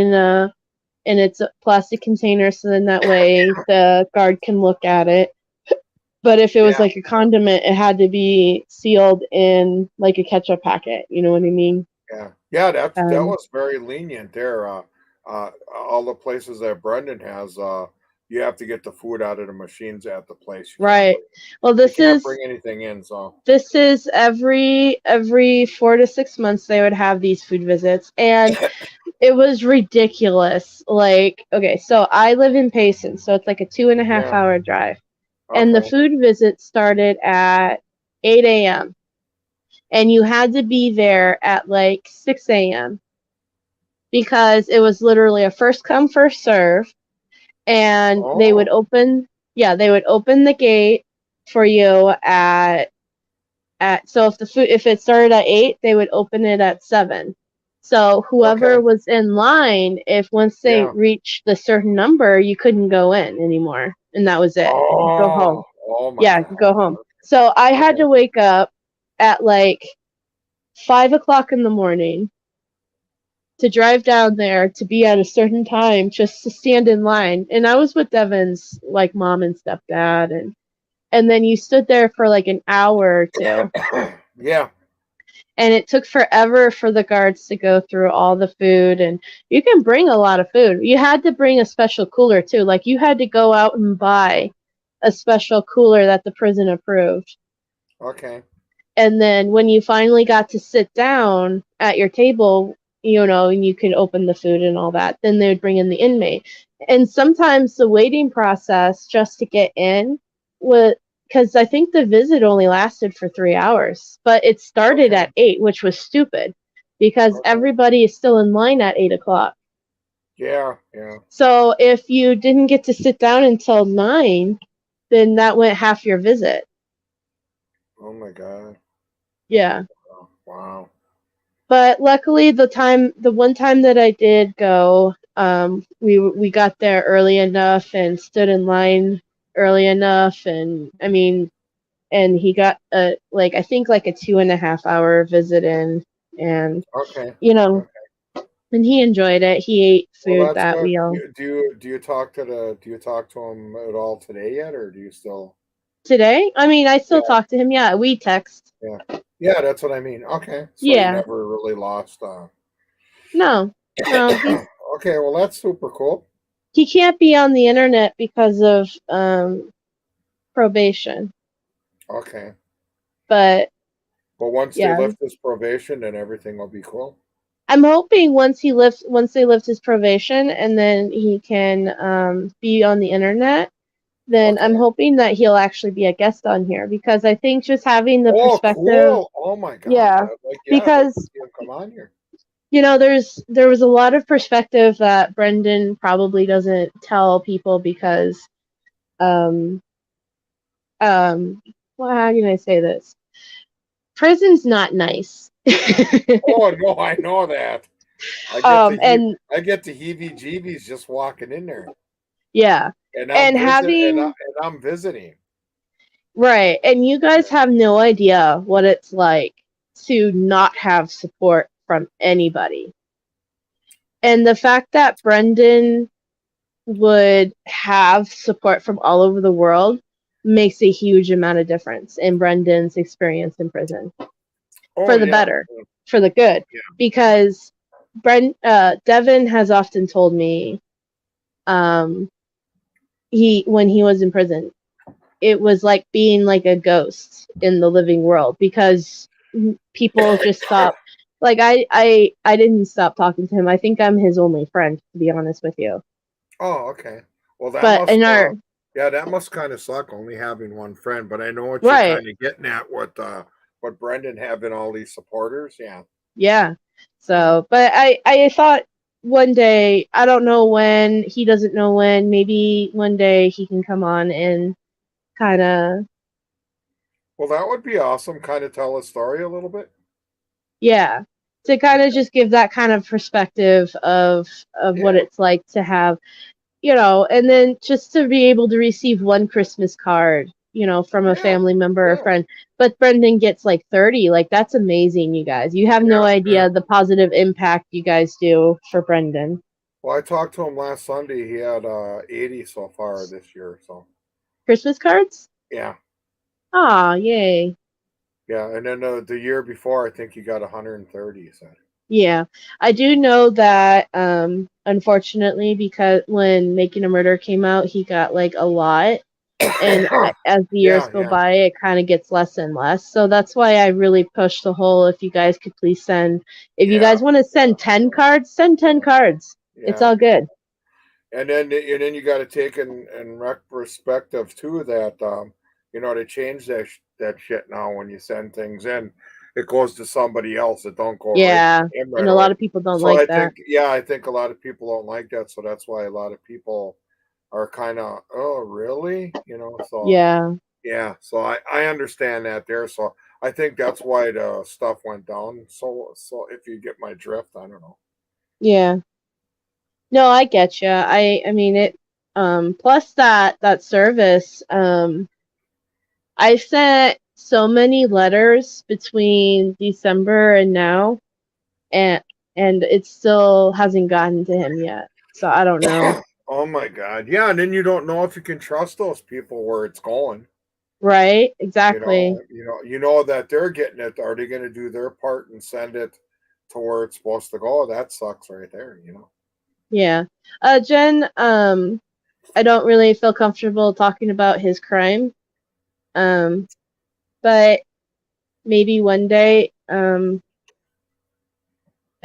in its plastic container, so then that way the guard can look at it. But if it was Yeah. like a condiment, it had to be sealed in like a ketchup packet. You know what I mean? Yeah. Yeah. That Um, was very lenient there. All the places that Brendan has, you have to get the food out of the machines at the place. Right. Well, You can't bring anything in, so this is every 4 to 6 months they would have these food visits, and it was ridiculous. Like, okay, so I live in Payson, so it's like a 2.5 hour drive. And the okay. food visit started at 8 a.m. and you had to be there at like 6 a.m. because it was literally a first come, first serve. And they would open the gate for you at so if it started at 8, they would open it at 7. So whoever was in line, if once they reached the certain number, you couldn't go in anymore, and that was it. You'd go home. Oh my Yeah, God. go home. So I had to wake up at like 5 o'clock in the morning to drive down there to be at a certain time just to stand in line. And I was with Devin's like mom and stepdad, and then you stood there for like an hour or two. Yeah. And it took forever for the guards to go through all the food, and you can bring a lot of food. You had to bring a special cooler too. Like you had to go out and buy a special cooler that the prison approved. Okay. And then when you finally got to sit down at your table, and you could open the food and all that, then they would bring in the inmate. And sometimes the waiting process just to get in was, because I think the visit only lasted for 3 hours, but it started at 8, which was stupid because everybody is still in line at 8 o'clock. Yeah, yeah. So if you didn't get to sit down until 9, then that went half your visit. Oh my God. Yeah. Wow. But luckily, the one time that I did go, we got there early enough and stood in line early enough, and I mean, and he got I think like a 2.5 hour visit in, and and he enjoyed it. He ate food That's that good. we all Do you talk to him at all today yet, or do you still? today. I mean, I still talk to him. Yeah, we text. Yeah, that's what I mean. Okay, so you Yeah. never really lost. No. Okay, well that's super cool. He can't be on the internet because of probation. Okay. But once they lift his probation, then everything will be cool. I'm hoping once they lift his probation and then he can be on the internet, then I'm hoping that he'll actually be a guest on here, because I think just having the perspective. Cool. Oh my God. Yeah. Because come on here. There was a lot of perspective that Brendan probably doesn't tell people because well, how can I say this? Prison's not nice. Oh no, I know that. I get the heebie-jeebies just walking in there. Yeah, and I'm visiting. Right, and you guys have no idea what it's like to not have support from anybody. And the fact that Brendan would have support from all over the world makes a huge amount of difference in Brendan's experience in prison. For the better, for the good. Yeah. Because Devin has often told me when he was in prison, it was like being like a ghost in the living world, because people just stop. Like I didn't stop talking to him. I think I'm his only friend, to be honest with you. Oh, okay. Well, that must kind of suck, only having one friend. But I know what you're kind of getting at. What Brendan having all these supporters. Yeah. Yeah. So, but I thought one day, I don't know when, he doesn't know when, maybe one day he can come on and kind of. Well, that would be awesome. Kind of tell a story a little bit. Yeah. To kind of just give that kind of perspective of what it's like to have, and then just to be able to receive one Christmas card, from a family member or friend. But Brendan gets like 30. Like, that's amazing, you guys. You have no idea the positive impact you guys do for Brendan. Well, I talked to him last Sunday. He had 80 so far this year. So Christmas cards? Yeah. Ah, yay. Yeah, and then the year before, I think he got 130. He said. Yeah, I do know that, unfortunately, because when Making a Murder came out, he got like a lot, and as the years Yeah, go yeah, by, it kind of gets less and less. So that's why I really push the whole. If you guys could please send, if you yeah, guys want to send 10 cards, send 10 cards. It's yeah. all good. And then you got to take in perspective too that they change that shit now. When you send things in, it goes to somebody else. It don't go right Yeah, to him right and a lot away. of people don't So like I that. think, yeah, I think a lot of people don't like that. So that's why a lot of people are kind of, oh, really? So Yeah, yeah, so I understand that there. So I think that's why the stuff went down. So if you get my drift, I don't know. yeah. No, I get you. I mean it. Plus that service. I sent so many letters between December and now, and it still hasn't gotten to him yet. So I don't know. Oh my God. Yeah, and then you don't know if you can trust those people where it's going. Right? You Exactly. know, you know that they're getting it. Are they going to do their part and send it to where it's supposed to go? That sucks right there. Yeah. Jen, I don't really feel comfortable talking about his crime. Um, but maybe one day, I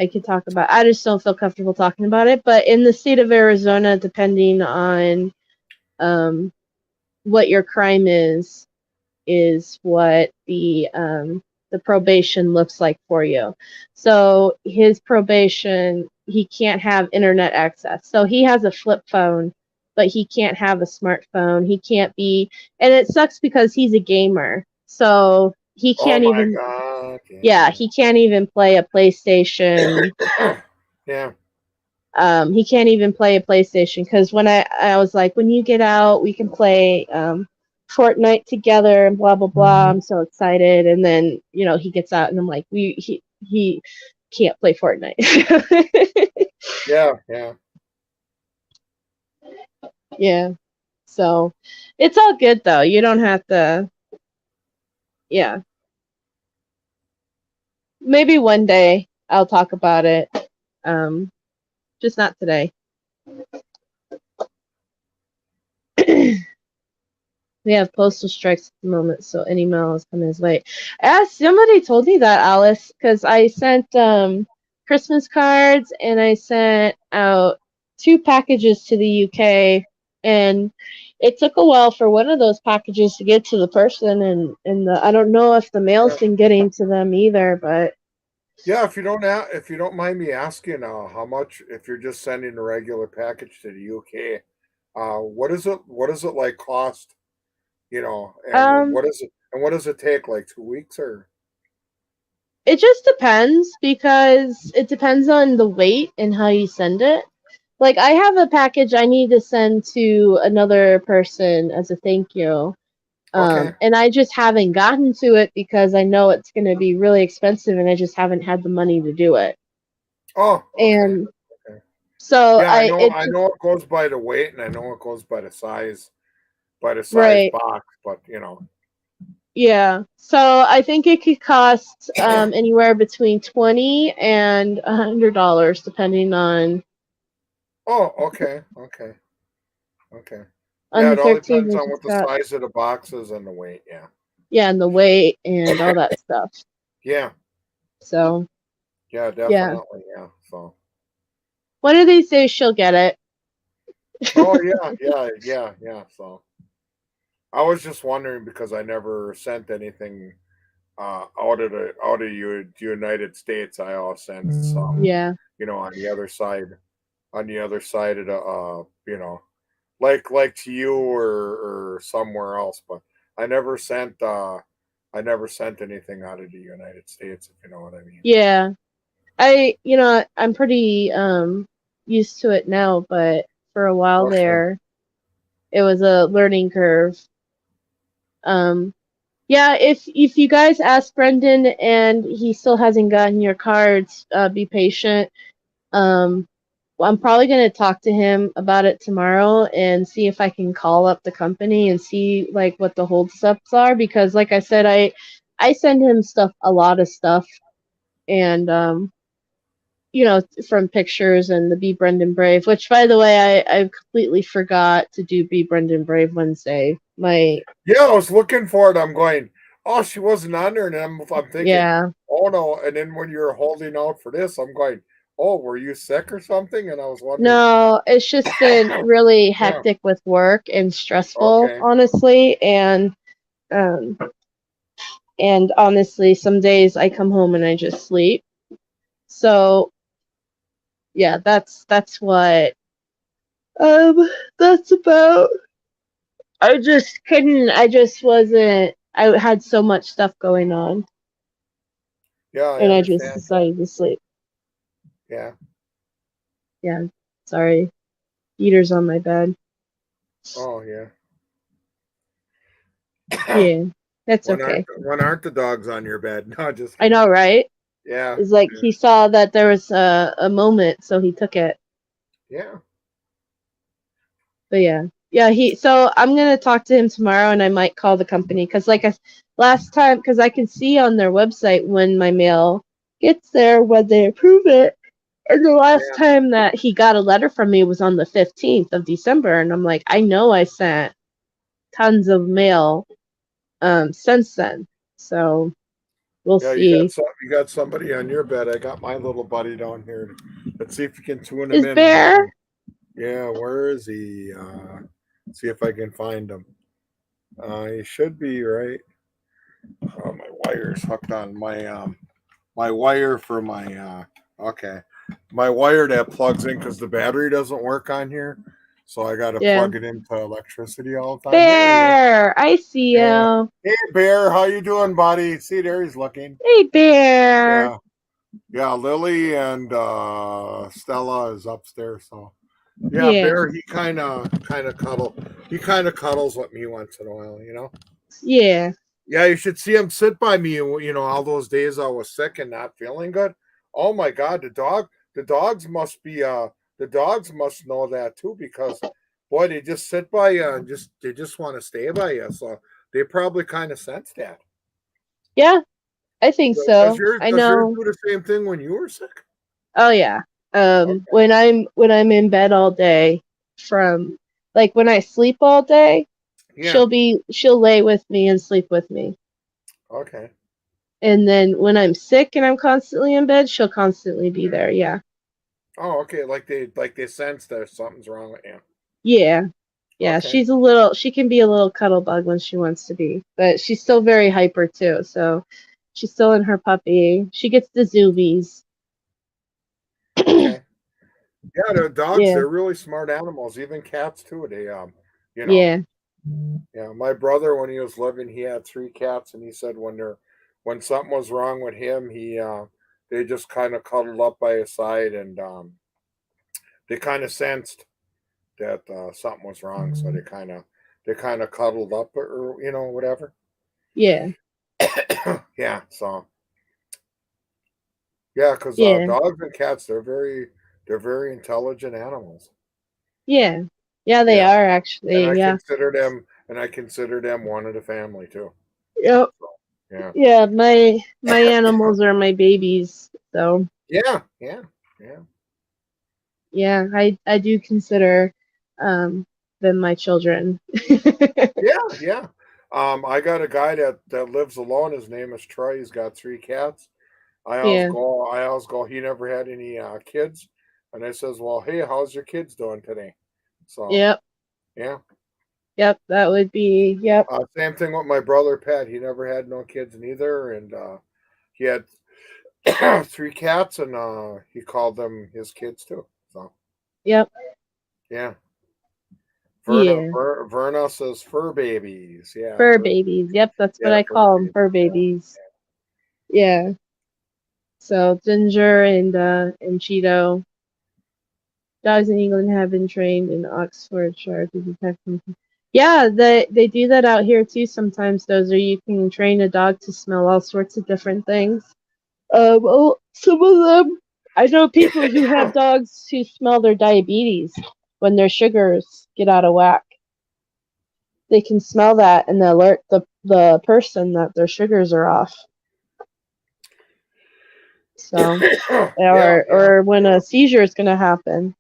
could talk about. I just don't feel comfortable talking about it. But in the state of Arizona, depending on um what your crime is what the probation looks like for you. So his probation, he can't have internet access. So he has a flip phone, but he can't have a smartphone. He can't be, and it sucks because he's a gamer. So he Oh can't my even, God. yeah, he can't even play a PlayStation. Yeah. Yeah. He can't even play a PlayStation because when I was like, when you get out, we can play Fortnite together and blah blah blah. I'm so excited, and then he gets out, and I'm like, he can't play Fortnite. Yeah. Yeah. Yeah, so it's all good though. You don't have to. Yeah, maybe one day I'll talk about it. Um, just not today. We have postal strikes at the moment, so any mail is coming his way. Somebody told me that, Alice, because I sent Christmas cards and I sent out 2 packages to the UK, and it took a while for one of those packages to get to the person, and I don't know if the mail's been getting to them either, but Yeah, if you don't mind me asking, how much if you're just sending a regular package to the UK, what does it like cost? And um, what does it take? Like 2 weeks or? it just depends because it depends on the weight and how you send it. Like I have a package I need to send to another person as a thank you. Okay. And I just haven't gotten to it because I know it's going to be really expensive and I just haven't had the money to do it. Oh, okay. And Okay. so Yeah, I I know. it I just know it goes by the weight, and I know it goes by the size right. box. But Yeah. So I think it could cost anywhere between $20 and $100 depending oh, okay, okay, okay. on Yeah, the it all 13 depends on versus what the Scott. size of the box is and the weight. Yeah. Yeah, and the weight and all that stuff. Yeah. So, Yeah. yeah. Definitely. Yeah. So. One of these days she'll get it. Oh yeah. Yeah. Yeah. Yeah. So. I was just wondering because I never sent anything out of the United States. I all sent some, Yeah. on the other side of the like to you or somewhere else. But I never sent anything out of the United States, if you know what I mean. Yeah. I'm pretty used to it now, but for a while Okay. there it was a learning curve. Um yeah, if you guys ask Brendan and he still hasn't gotten your cards, be patient. Um well, I'm probably going to talk to him about it tomorrow and see if I can call up the company and see like what the holdups are because like I said I send him a lot of stuff and you know, from pictures and the Be Brendan Brave, which, by the way, I completely forgot to do Be Brendan Brave Wednesday. Yeah, I was looking for it. I'm going, oh, she wasn't on there. And I'm thinking, Yeah. oh, no. And then when you're holding out for this, I'm going, oh, were you sick or something? And I was wondering. No, it's just been really Yeah. hectic with work and stressful, Okay. honestly. And honestly, some days I come home and I just sleep. So yeah, that's what that's about. I just couldn't. I just wasn't. I had so much stuff going on, Yeah, I and I just understand. decided to sleep. Yeah. Yeah, sorry. Heater's on my bed. Oh, yeah. Yeah, that's okay. When aren't the dogs on your bed? No, just I kidding. know, right? Yeah. It's like he saw that there was a moment, so he took it. Yeah. But yeah. So I'm gonna talk to him tomorrow, and I might call the company because, like, last time, because I can see on their website when my mail gets there when they approve it. And the last time that he got a letter from me was on the 15th of December, and I'm like, I know I sent tons of mail since then. So we'll Yeah, see. you got somebody on your bed. I got my little buddy down here. Let's see if you can tune him Is in. Bear? Yeah, where is he? See if I can find him. He should be right. Oh, my wire's hooked on my wire for my okay. My wire that plugs in because the battery doesn't work on here. So I gotta Yeah. plug it into electricity all the time. Bear, I see you. Hey Bear, how you doing, buddy? See there he's looking. Hey Bear. Yeah, Lily and Stella is upstairs, so yeah, Bear, he kinda cuddles with me once in a while, you know? Yeah. Yeah, you should see him sit by me, you know, all those days I was sick and not feeling good. Oh my god, the dogs must be the dogs must know that too, because boy, they just sit by you and they just want to stay by you. So they probably kind of sense that. Yeah, I think so. I Does yours know. do the same thing when you were sick? Oh yeah. Okay. When I'm in bed all day, from like when I sleep all day, Yeah. she'll lay with me and sleep with me. Okay. And then when I'm sick and I'm constantly in bed, she'll constantly be there. Yeah. Oh, okay. Like they sense that something's wrong with you. Yeah. Yeah, Okay. she can be a little cuddle bug when she wants to be, but she's still very hyper too. So she's still in her puppy. She gets the zoomies. Okay. Yeah, the dogs, Yeah. they're really smart animals. Even cats too. They you know. Yeah. Yeah, my brother when he was living, he had 3 cats, and he said when something was wrong with him, they just kind of cuddled up by his side, and they kind of sensed that something was wrong, so they kind of cuddled up or you know whatever. Yeah. Yeah, so yeah, because Yeah. dogs and cats they're very intelligent animals. Yeah. Yeah, they Yeah, are and actually. Yeah. I consider them one of the family too. Yep. Yeah. Yeah, my animals are my babies. So Yeah, yeah, yeah. yeah, I do consider them my children. Yeah, yeah. I got a guy that lives alone. His name is Troy. He's got 3 cats. Yeah. I always go. He never had any kids, and I says, "Well, hey, how's your kids doing today?" So Yep. yeah. Yep, that would be yep. Same thing with my brother Pat. He never had no kids neither, and he had 3 cats, and he called them his kids too. So Yep. yeah. Yeah. Verna says fur babies. Yeah, Fur babies. Yep, that's what yeah, I fur call them, babies. fur babies. Yeah. So Ginger and Cheeto. Dogs in England have been trained in Oxfordshire to detect them. Yeah, they do that out here too sometimes, those, or you can train a dog to smell all sorts of different things. Some of them, I know people who have dogs who smell their diabetes when their sugars get out of whack. They can smell that and alert the person that their sugars are off. So, Yeah, or when a seizure is going to happen.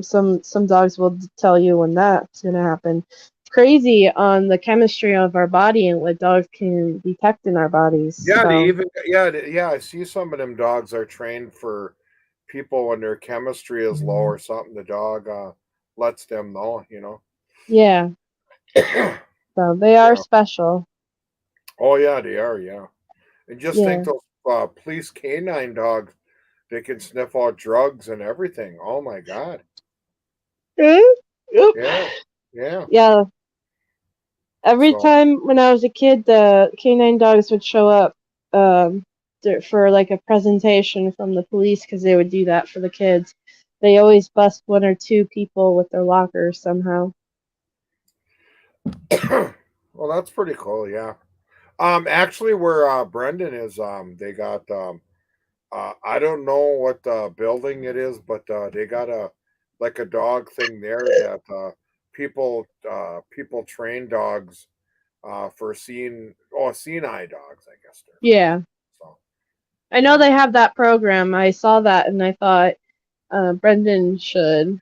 Some dogs will tell you when that's going to happen. It's crazy on the chemistry of our body and what dogs can detect in our bodies. yeah. They So, even I see some of them dogs are trained for people when their chemistry is low or something. The dog lets them know. yeah. So they are Yeah. special. Oh yeah, they are. Yeah. And just think Yeah. those police canine dogs, they can sniff out drugs and everything. Oh my God. Oop. Yeah. Yeah. Yeah. Every So, time when I was a kid, the canine dogs would show up for like a presentation from the police because they would do that for the kids. They always bust one or two people with their lockers somehow. well, that's pretty cool. Yeah. Actually, where Brendan is, they got I don't know what building it is, but they got a like a dog thing there that people train dogs for senile dogs, I guess they're called. Yeah. So I know yeah. they have that program. I saw that and I thought Brendan should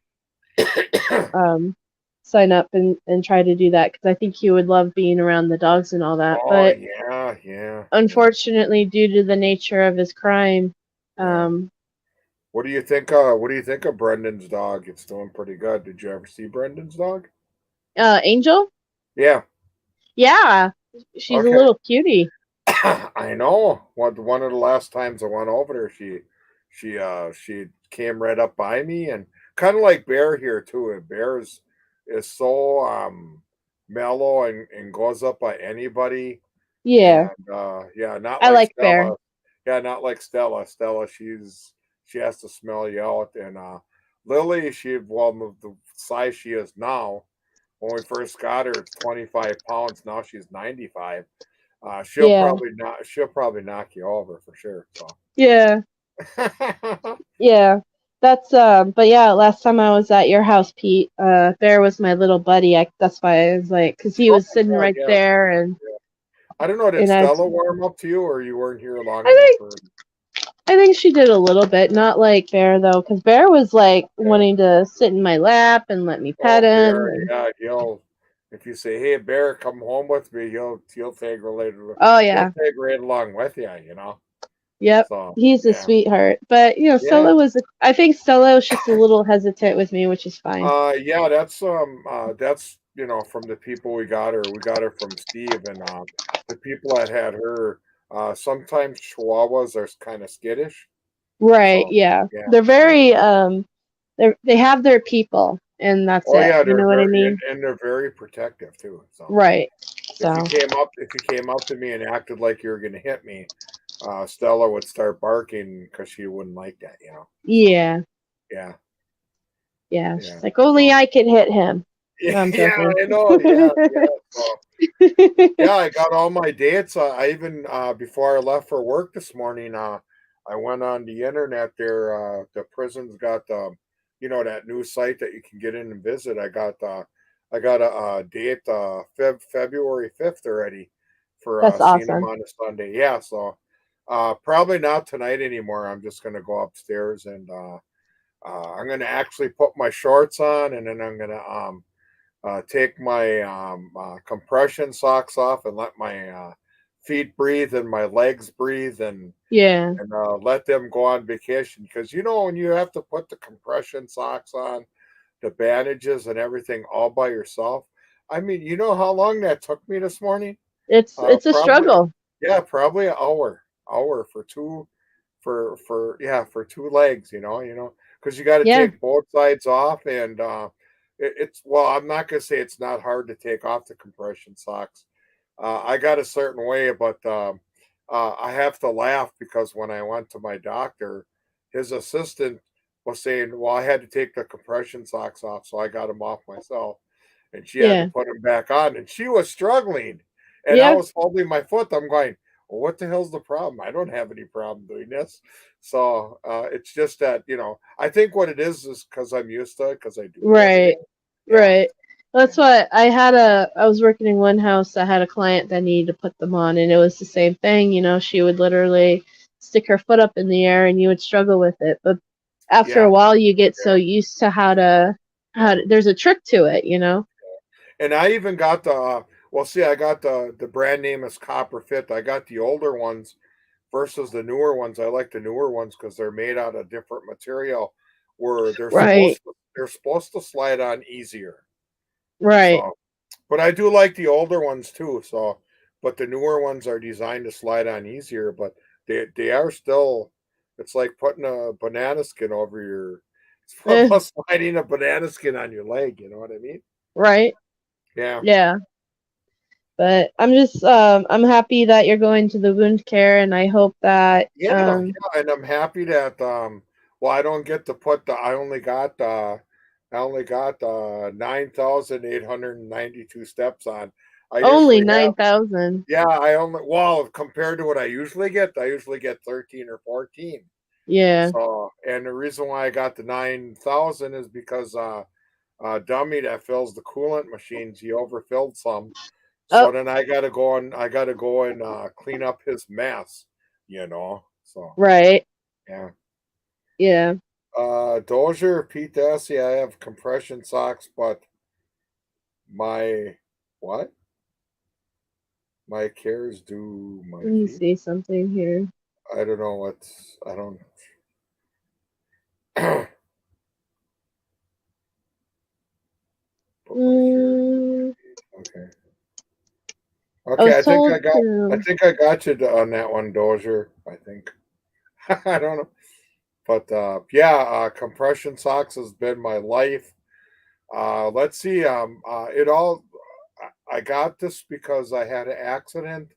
um, sign up and try to do that because I think he would love being around the dogs and all that. Oh But yeah, yeah, yeah, unfortunately, due to the nature of his crime, yeah. um, What do you think? What do you think of Brendan's dog? It's doing pretty good. Did you ever see Brendan's dog? Angel, Yeah. yeah, she's a Okay. little cutie. I know. One of the last times I went over there, she came right up by me and kind of like Bear here too. And Bear is so mellow and goes up by anybody. Yeah, And yeah, not I like like Bear. Stella. Yeah, not like Stella. Stella, she has to smell you out. And Lily, the size she is now. When we first got her, it's 25 pounds. Now she's 95. Yeah, She'll probably knock you over for sure. So yeah, yeah. That's but yeah, last time I was at your house, Pete, Bear was my little buddy. That's why I was like, because he oh was sitting my God, right yeah. there, I don't know. Did and I, Stella warm up to you, or you weren't here long I enough think for? I think she did a little bit, not like Bear though, because Bear was like Yeah. wanting to sit in my lap and let me pet Oh, him. Bear, yeah, he'll. If you say, "Hey, Bear, come home with me," he'll take related. Oh He'll yeah, take right along with you. yep, So he's a yeah, sweetheart. But yeah. Stella I think Stella was just a little hesitant with me, which is fine. Yeah, that's from the people we got her from Steve and the people that had her. Sometimes Chihuahuas are kind of skittish, Right? so Yeah, yeah, they're yeah. very they have their people, and that's Oh it. yeah, You they're know what I very mean? and they're very protective too. So Right. if you So came up to me and acted like you were gonna hit me, Stella would start barking because she wouldn't like that. So yeah, yeah, yeah. yeah. She's like, only So I could hit him. No, I'm yeah, joking. I know. Yeah, yeah. So yeah, I got all my dates. I even before I left for work this morning, I went on the internet there. The prison's got that new site that you can get in and visit. I got a date February 5th already for That's seeing him awesome. on a Sunday. Yeah, so probably not tonight anymore. I'm just gonna go upstairs and I'm gonna actually put my shorts on and then I'm gonna take my compression socks off and let my feet breathe and my legs breathe Yeah. and let them go on vacation because when you have to put the compression socks on, the bandages and everything all by yourself. I mean, you know how long that took me this morning? It's a Probably, struggle. yeah, probably an hour for two for two legs. Because you got to Yeah. take both sides off and it's well, I'm not gonna say it's not hard to take off the compression socks. I got a certain way, but I have to laugh because when I went to my doctor, his assistant was saying, "Well, I had to take the compression socks off, so I got them off myself," and she had to Yeah. put them back on, and she was struggling, and I Yeah. was holding my foot. I'm going, well, what the hell's the problem? I don't have any problem doing this. So it's just that I think what it is because I'm used to it because I do it every day. Right. Yeah, Right. That's what I was working in one house that had a client that needed to put them on, and it was the same thing. She would literally stick her foot up in the air, and you would struggle with it. But after Yeah. a while, you get so used to there's a trick to it. And I even got I got the brand name is Copper Fit. I got the older ones versus the newer ones. I like the newer ones because they're made out of different material where Right, they're supposed to slide on easier. right. So, but I do like the older ones too. So, but the newer ones are designed to slide on easier, but they are still. It's like putting a banana skin over your. It's Eh, plus sliding a banana skin on your leg. You know what I mean? right. Yeah. Yeah. But I'm happy that you're going to the wound care, and I hope that Yeah, and I'm happy that well I don't get to put the I only got 9,892 steps on. I only usually have 9,000. yeah, I only well compared to what I usually get 13 or 14. Yeah. So and the reason why I got the 9,000 is because dummy that fills the coolant machines, he overfilled some. Oh, So then I gotta go and clean up his mess. So right. yeah. Yeah. Dozier, Pete Dassey, I have compression socks, but my what? My cares do my Let me feet. see something here. I don't know what's I don't but my cares do Mm, my feet. Okay. I Okay, was told I to. think I got you on that one, Dozier. I think. I don't know. But yeah, compression socks has been my life. Let's see. It all. I got this because I had an accident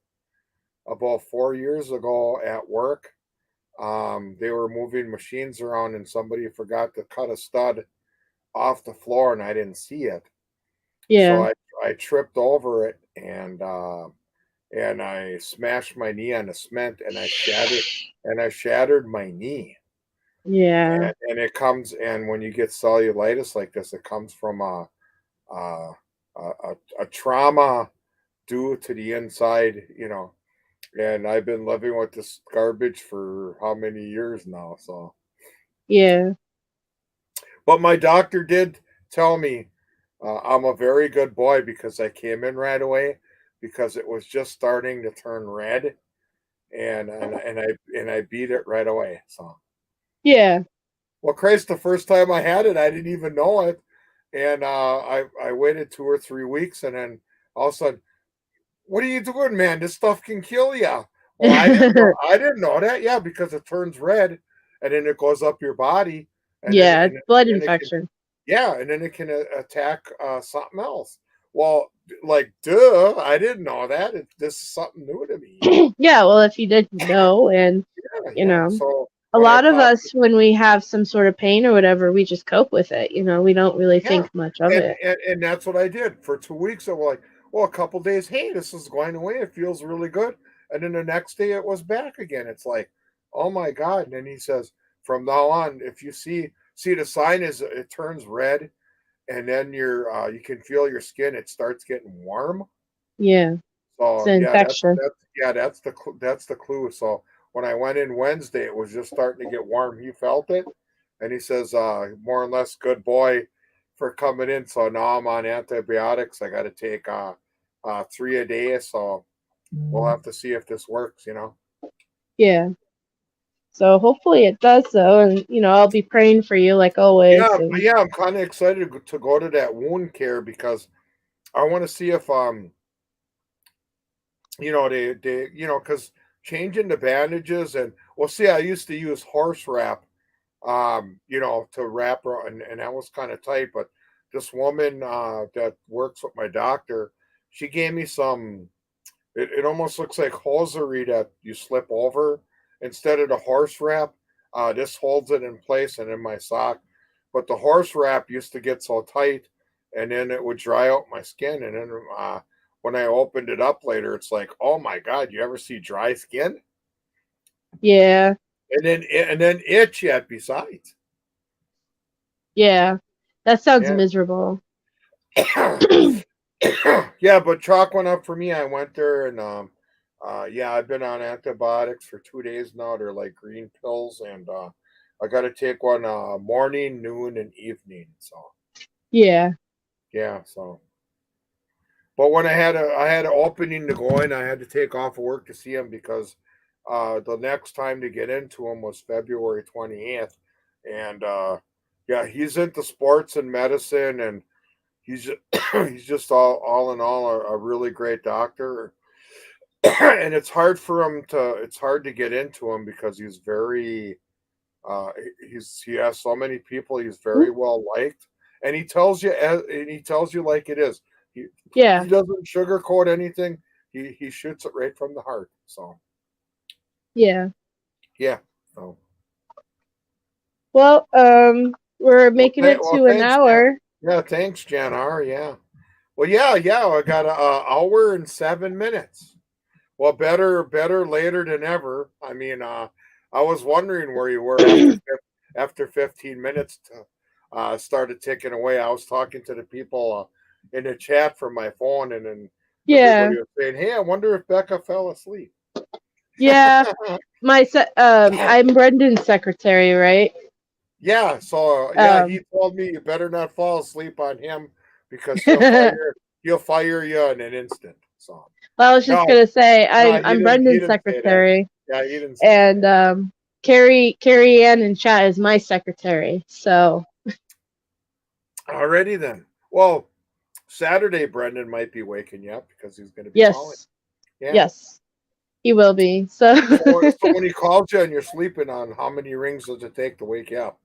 about 4 years ago at work. They were moving machines around, and somebody forgot to cut a stud off the floor, and I didn't see it. So Yeah. I tripped over it, and I smashed my knee on the cement, and I shattered my knee. Yeah. And it comes and when you get cellulitis like this, it comes from a, a trauma due to the inside. And I've been living with this garbage for how many years now? So, Yeah. but my doctor did tell me I'm a very good boy because I came in right away because it was just starting to turn red, and I beat it right away. So, Yeah. well, Christ, the first time I had it, I didn't even know it. And I waited 2 or 3 weeks, and then all of a sudden, what are you doing, man? This stuff can kill you. Well, I didn't know. I didn't know that. Yeah, because it turns red, and then it goes up your body, and then Yeah. and, Blood then it can infection. yeah, and then it can attack something else. Well, like, duh, I didn't know that. This is something new to me. Yeah. Well, if you didn't know, and Yeah, you yeah. know, So a when I lot of popped, us, when we have some sort of pain or whatever, we just cope with it. We don't really yeah, think much of and, it. and and that's what I did for 2 weeks. I was like, well, a couple days, hey, this is going away. It feels really good. And then the next day, it was back again. It's like, oh my god! And then he says, from now on, if you see the sign is it turns red, and then you can feel your skin. It starts getting warm. Yeah. It's So an yeah, infection. that's the clue. So when I went in Wednesday, it was just starting to get warm. He felt it, and he says, more or less, good boy for coming in. So now I'm on antibiotics. I got to take 3 a day. So we'll have to see if this works. Yeah. So hopefully it does though, and I'll be praying for you like always. And Yeah. I'm kind of excited to go to that wound care because I want to see if because changing the bandages and well, see, I used to use horse wrap, to wrap her, and that was kind of tight. But this woman that works with my doctor, she gave me some. It almost looks like hosiery that you slip over instead of the horse wrap. This holds it in place and in my sock. But the horse wrap used to get so tight, and then it would dry out my skin. And then when I opened it up later, it's like, oh my god, you ever see dry skin? yeah, And then itch yet besides. yeah, that sounds Yeah. miserable. Yeah, but chalk went up for me. I went there and yeah, I've been on antibiotics for 2 days now. They're like green pills, and I got to take one morning, noon, and evening. So Yeah. yeah, so. But when I had an opening to go in, I had to take off of work to see him because the next time to get into him was February 28th, and yeah, he's into sports and medicine, and he's just, he's just all in all a really great doctor. And it's hard to get into him because he's very he has so many people. He's very well liked, and he tells you like it is. He Yeah. he doesn't sugarcoat anything. He shoots it right from the heart. So Yeah. yeah. So Well, we're making it well, to an thanks, Jan. hour. Yeah, thanks, Jan R. Yeah. Well, yeah. I got an hour and 7 minutes. Well, better later than ever. I mean, I was wondering where you were after 15 minutes started ticking away. I was talking to the people in the chat from my phone, and then Yeah. everybody was saying, "Hey, I wonder if Becca fell asleep." Yeah. I'm Brendan's secretary, right? Yeah, so yeah, he Um, told me you better not fall asleep on him because well, he'll fire you in an instant. So I was just no, gonna say no, I'm he Brendan's didn't say that. secretary, Yeah, he didn't say and that. Carrie Ann in chat is my secretary. So Alrighty then. Well, Saturday, Brendan might be waking you up because he's going to be calling. yes, Yeah. yes, he will be. So So when he calls you and you're sleeping on, how many rings does it take to wake you up?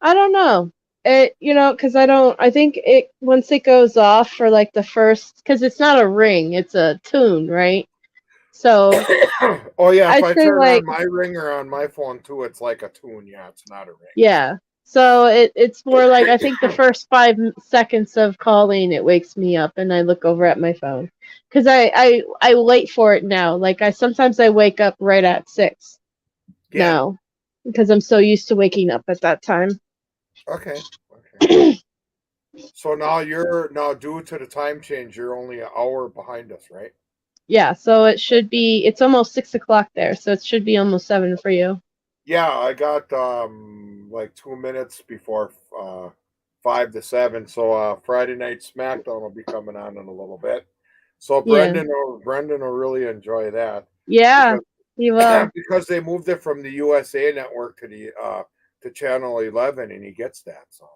I don't know. Because I think once it goes off for like the first, because it's not a ring, it's a tune, right? So Oh yeah, if I'd I say turn on like, my ringer on my phone too, it's like a tune. Yeah, it's not a ring. yeah. So it's more like, I think the first 5 seconds of calling, it wakes me up and I look over at my phone. Because I wait for it now. Like sometimes I wake up right at 6 Yeah. now because I'm so used to waking up at that time. Okay. So now due to the time change, you're only an hour behind us, right? Yeah, so it's almost 6 o'clock there, so it should be almost 7 for you. Yeah, I got like 2 minutes before 5 to 7. So Friday night SmackDown will be coming on in a little bit. So Yeah. Brendan will really enjoy that Yeah, because you will. because they moved it from the USA Network to the to Channel 11, and he gets that. So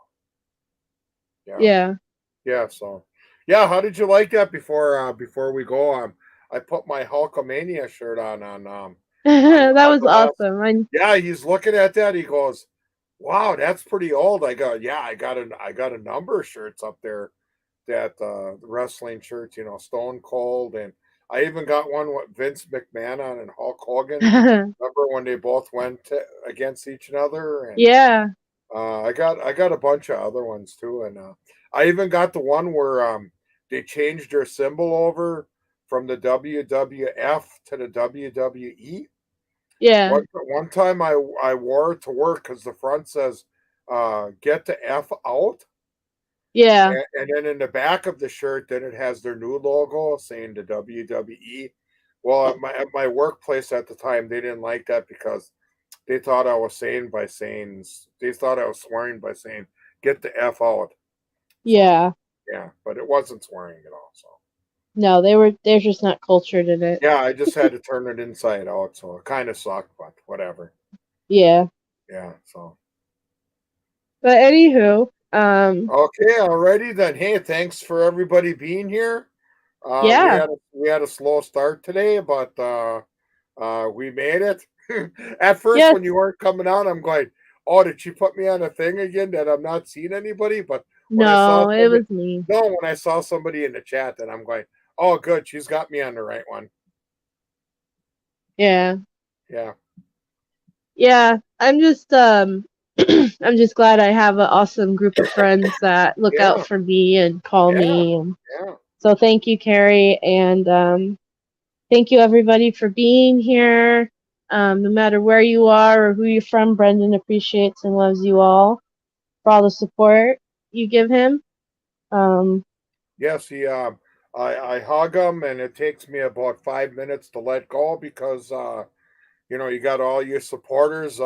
yeah, Yeah. yeah. So yeah, how did you like that before we go? I put my Hulkamania shirt That on was the last. awesome. Yeah, he's looking at that. He goes, "Wow, that's pretty old." I go, "Yeah, I got a number of shirts up there that the wrestling shirts, Stone Cold, and I even got one with Vince McMahon on and Hulk Hogan. Remember when they both went against each other? And Yeah. I got a bunch of other ones too, and I even got the one where they changed their symbol over from the WWF to the WWE. Yeah. One time I wore it to work because the front says "Get the F out," Yeah. and then in the back of the shirt, then it has their new logo saying the WWE. Well, at my workplace at the time, they didn't like that because they thought I was they thought I was swearing by saying "Get the F out." So Yeah. yeah, but it wasn't swearing at all. So No, they're just not cultured in it. yeah, I just had to turn it inside out, so it kind of sucked, but whatever. Yeah. Yeah, so. But anywho, Okay, alrighty then. Hey, thanks for everybody being here. yeah. We had a slow start today, but we made it. At first, Yes. when you weren't coming on, I'm going, "Oh, did she put me on a thing again that I'm not seeing anybody?" But when I saw No, it somebody, was me. no, when I saw somebody in the chat, then I'm going, "Oh, good, she's got me on the right one." Yeah. Yeah, Yeah. I'm just I'm just glad I have an awesome group of friends that look out yeah, for me and call yeah, me. And yeah. so thank you, Carrie, and thank you everybody for being here. No matter where you are or who you're from, Brendan appreciates and loves you all. for all the support you give him. Yes, I hug him, and it takes me about 5 minutes to let go because you got all your supporters.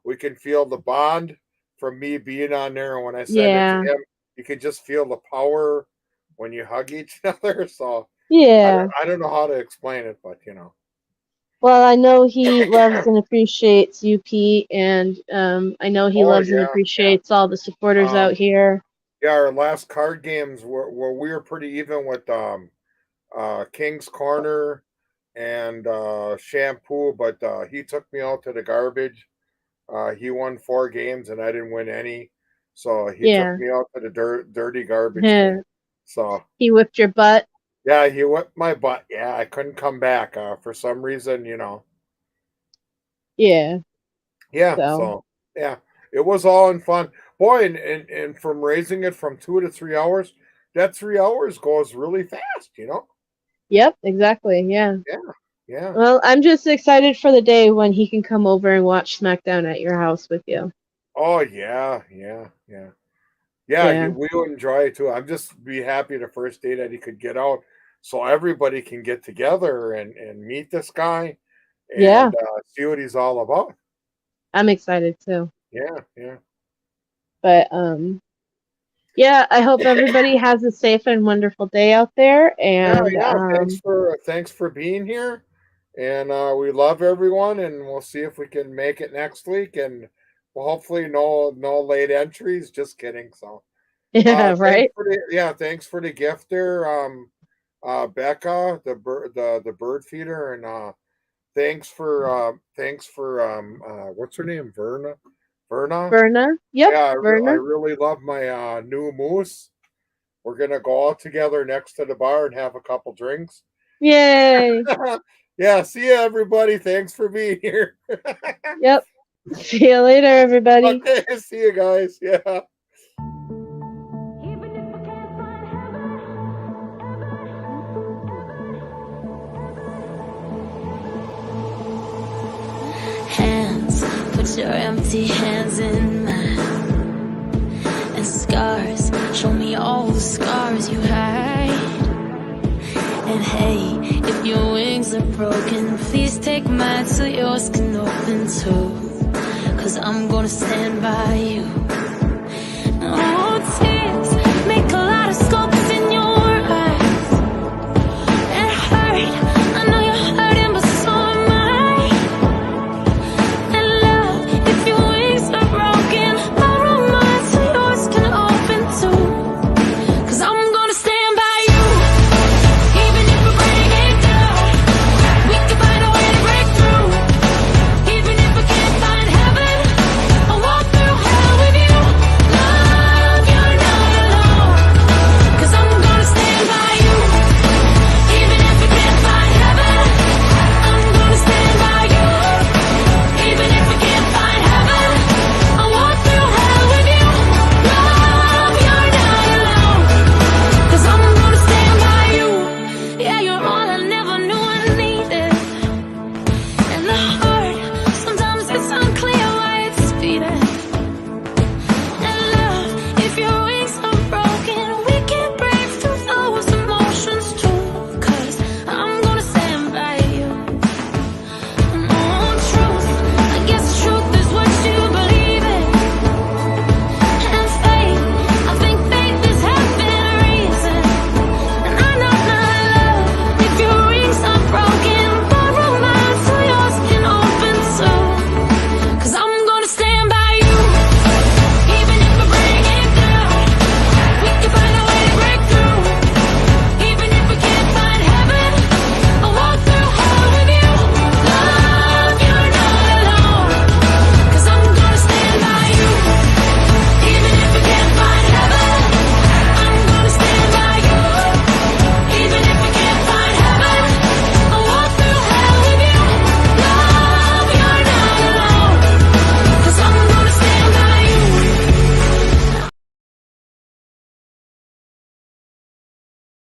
We can feel the bond from me being on there, and when I send it to Yeah. him, you can just feel the power when you hug each other. So Yeah. I don't know how to explain it, but Well, I know he loves and appreciates you, Pete, and I know he Oh loves and yeah, appreciates all the supporters out um, here. yeah. Our last card games were we were pretty even with King's Corner and Shampoo, but he took me out to the garbage. He won 4 games and I didn't win any, so he took Yeah. me out to the dirty garbage can. So He whipped your butt. yeah, he whipped my butt. Yeah, I couldn't come back for some reason. Yeah. Yeah, So. so yeah, it was all in fun, boy. And from raising it from 2 to 3 hours, that 3 hours goes really fast. Yep. Exactly. Yeah. Yeah, yeah. Well, I'm just excited for the day when he can come over and watch SmackDown at your house with you. Oh yeah, yeah, yeah. Yeah, Yeah. we would enjoy it too. I'm just be happy the first day that he could get out, so everybody can get together and meet this guy Yeah. and see what he's all about. I'm excited too. Yeah, yeah, But yeah, I hope everybody has a safe and wonderful day out there. yeah, And yeah. Thanks for being here, and we love everyone, and we'll see if we can make it next week, and well, hopefully no late entries. Just kidding. So yeah, right. thanks for the gift there, Becca, the bird feeder, and thanks for what's her name? Verna. Verna. Yep, Yeah, I Verna. really love my new moose. We're gonna go out together next to the bar and have a couple drinks. Yay. Yeah, see you everybody. Thanks for being here. Yep. See you later, everybody. Okay, see you guys. Yeah. Hands, put your empty hands in mine. And scars, show me all the scars you hide. And hey, if your wings are broken, please take mine so yours can open too. 'Cause I'm gonna stand by you.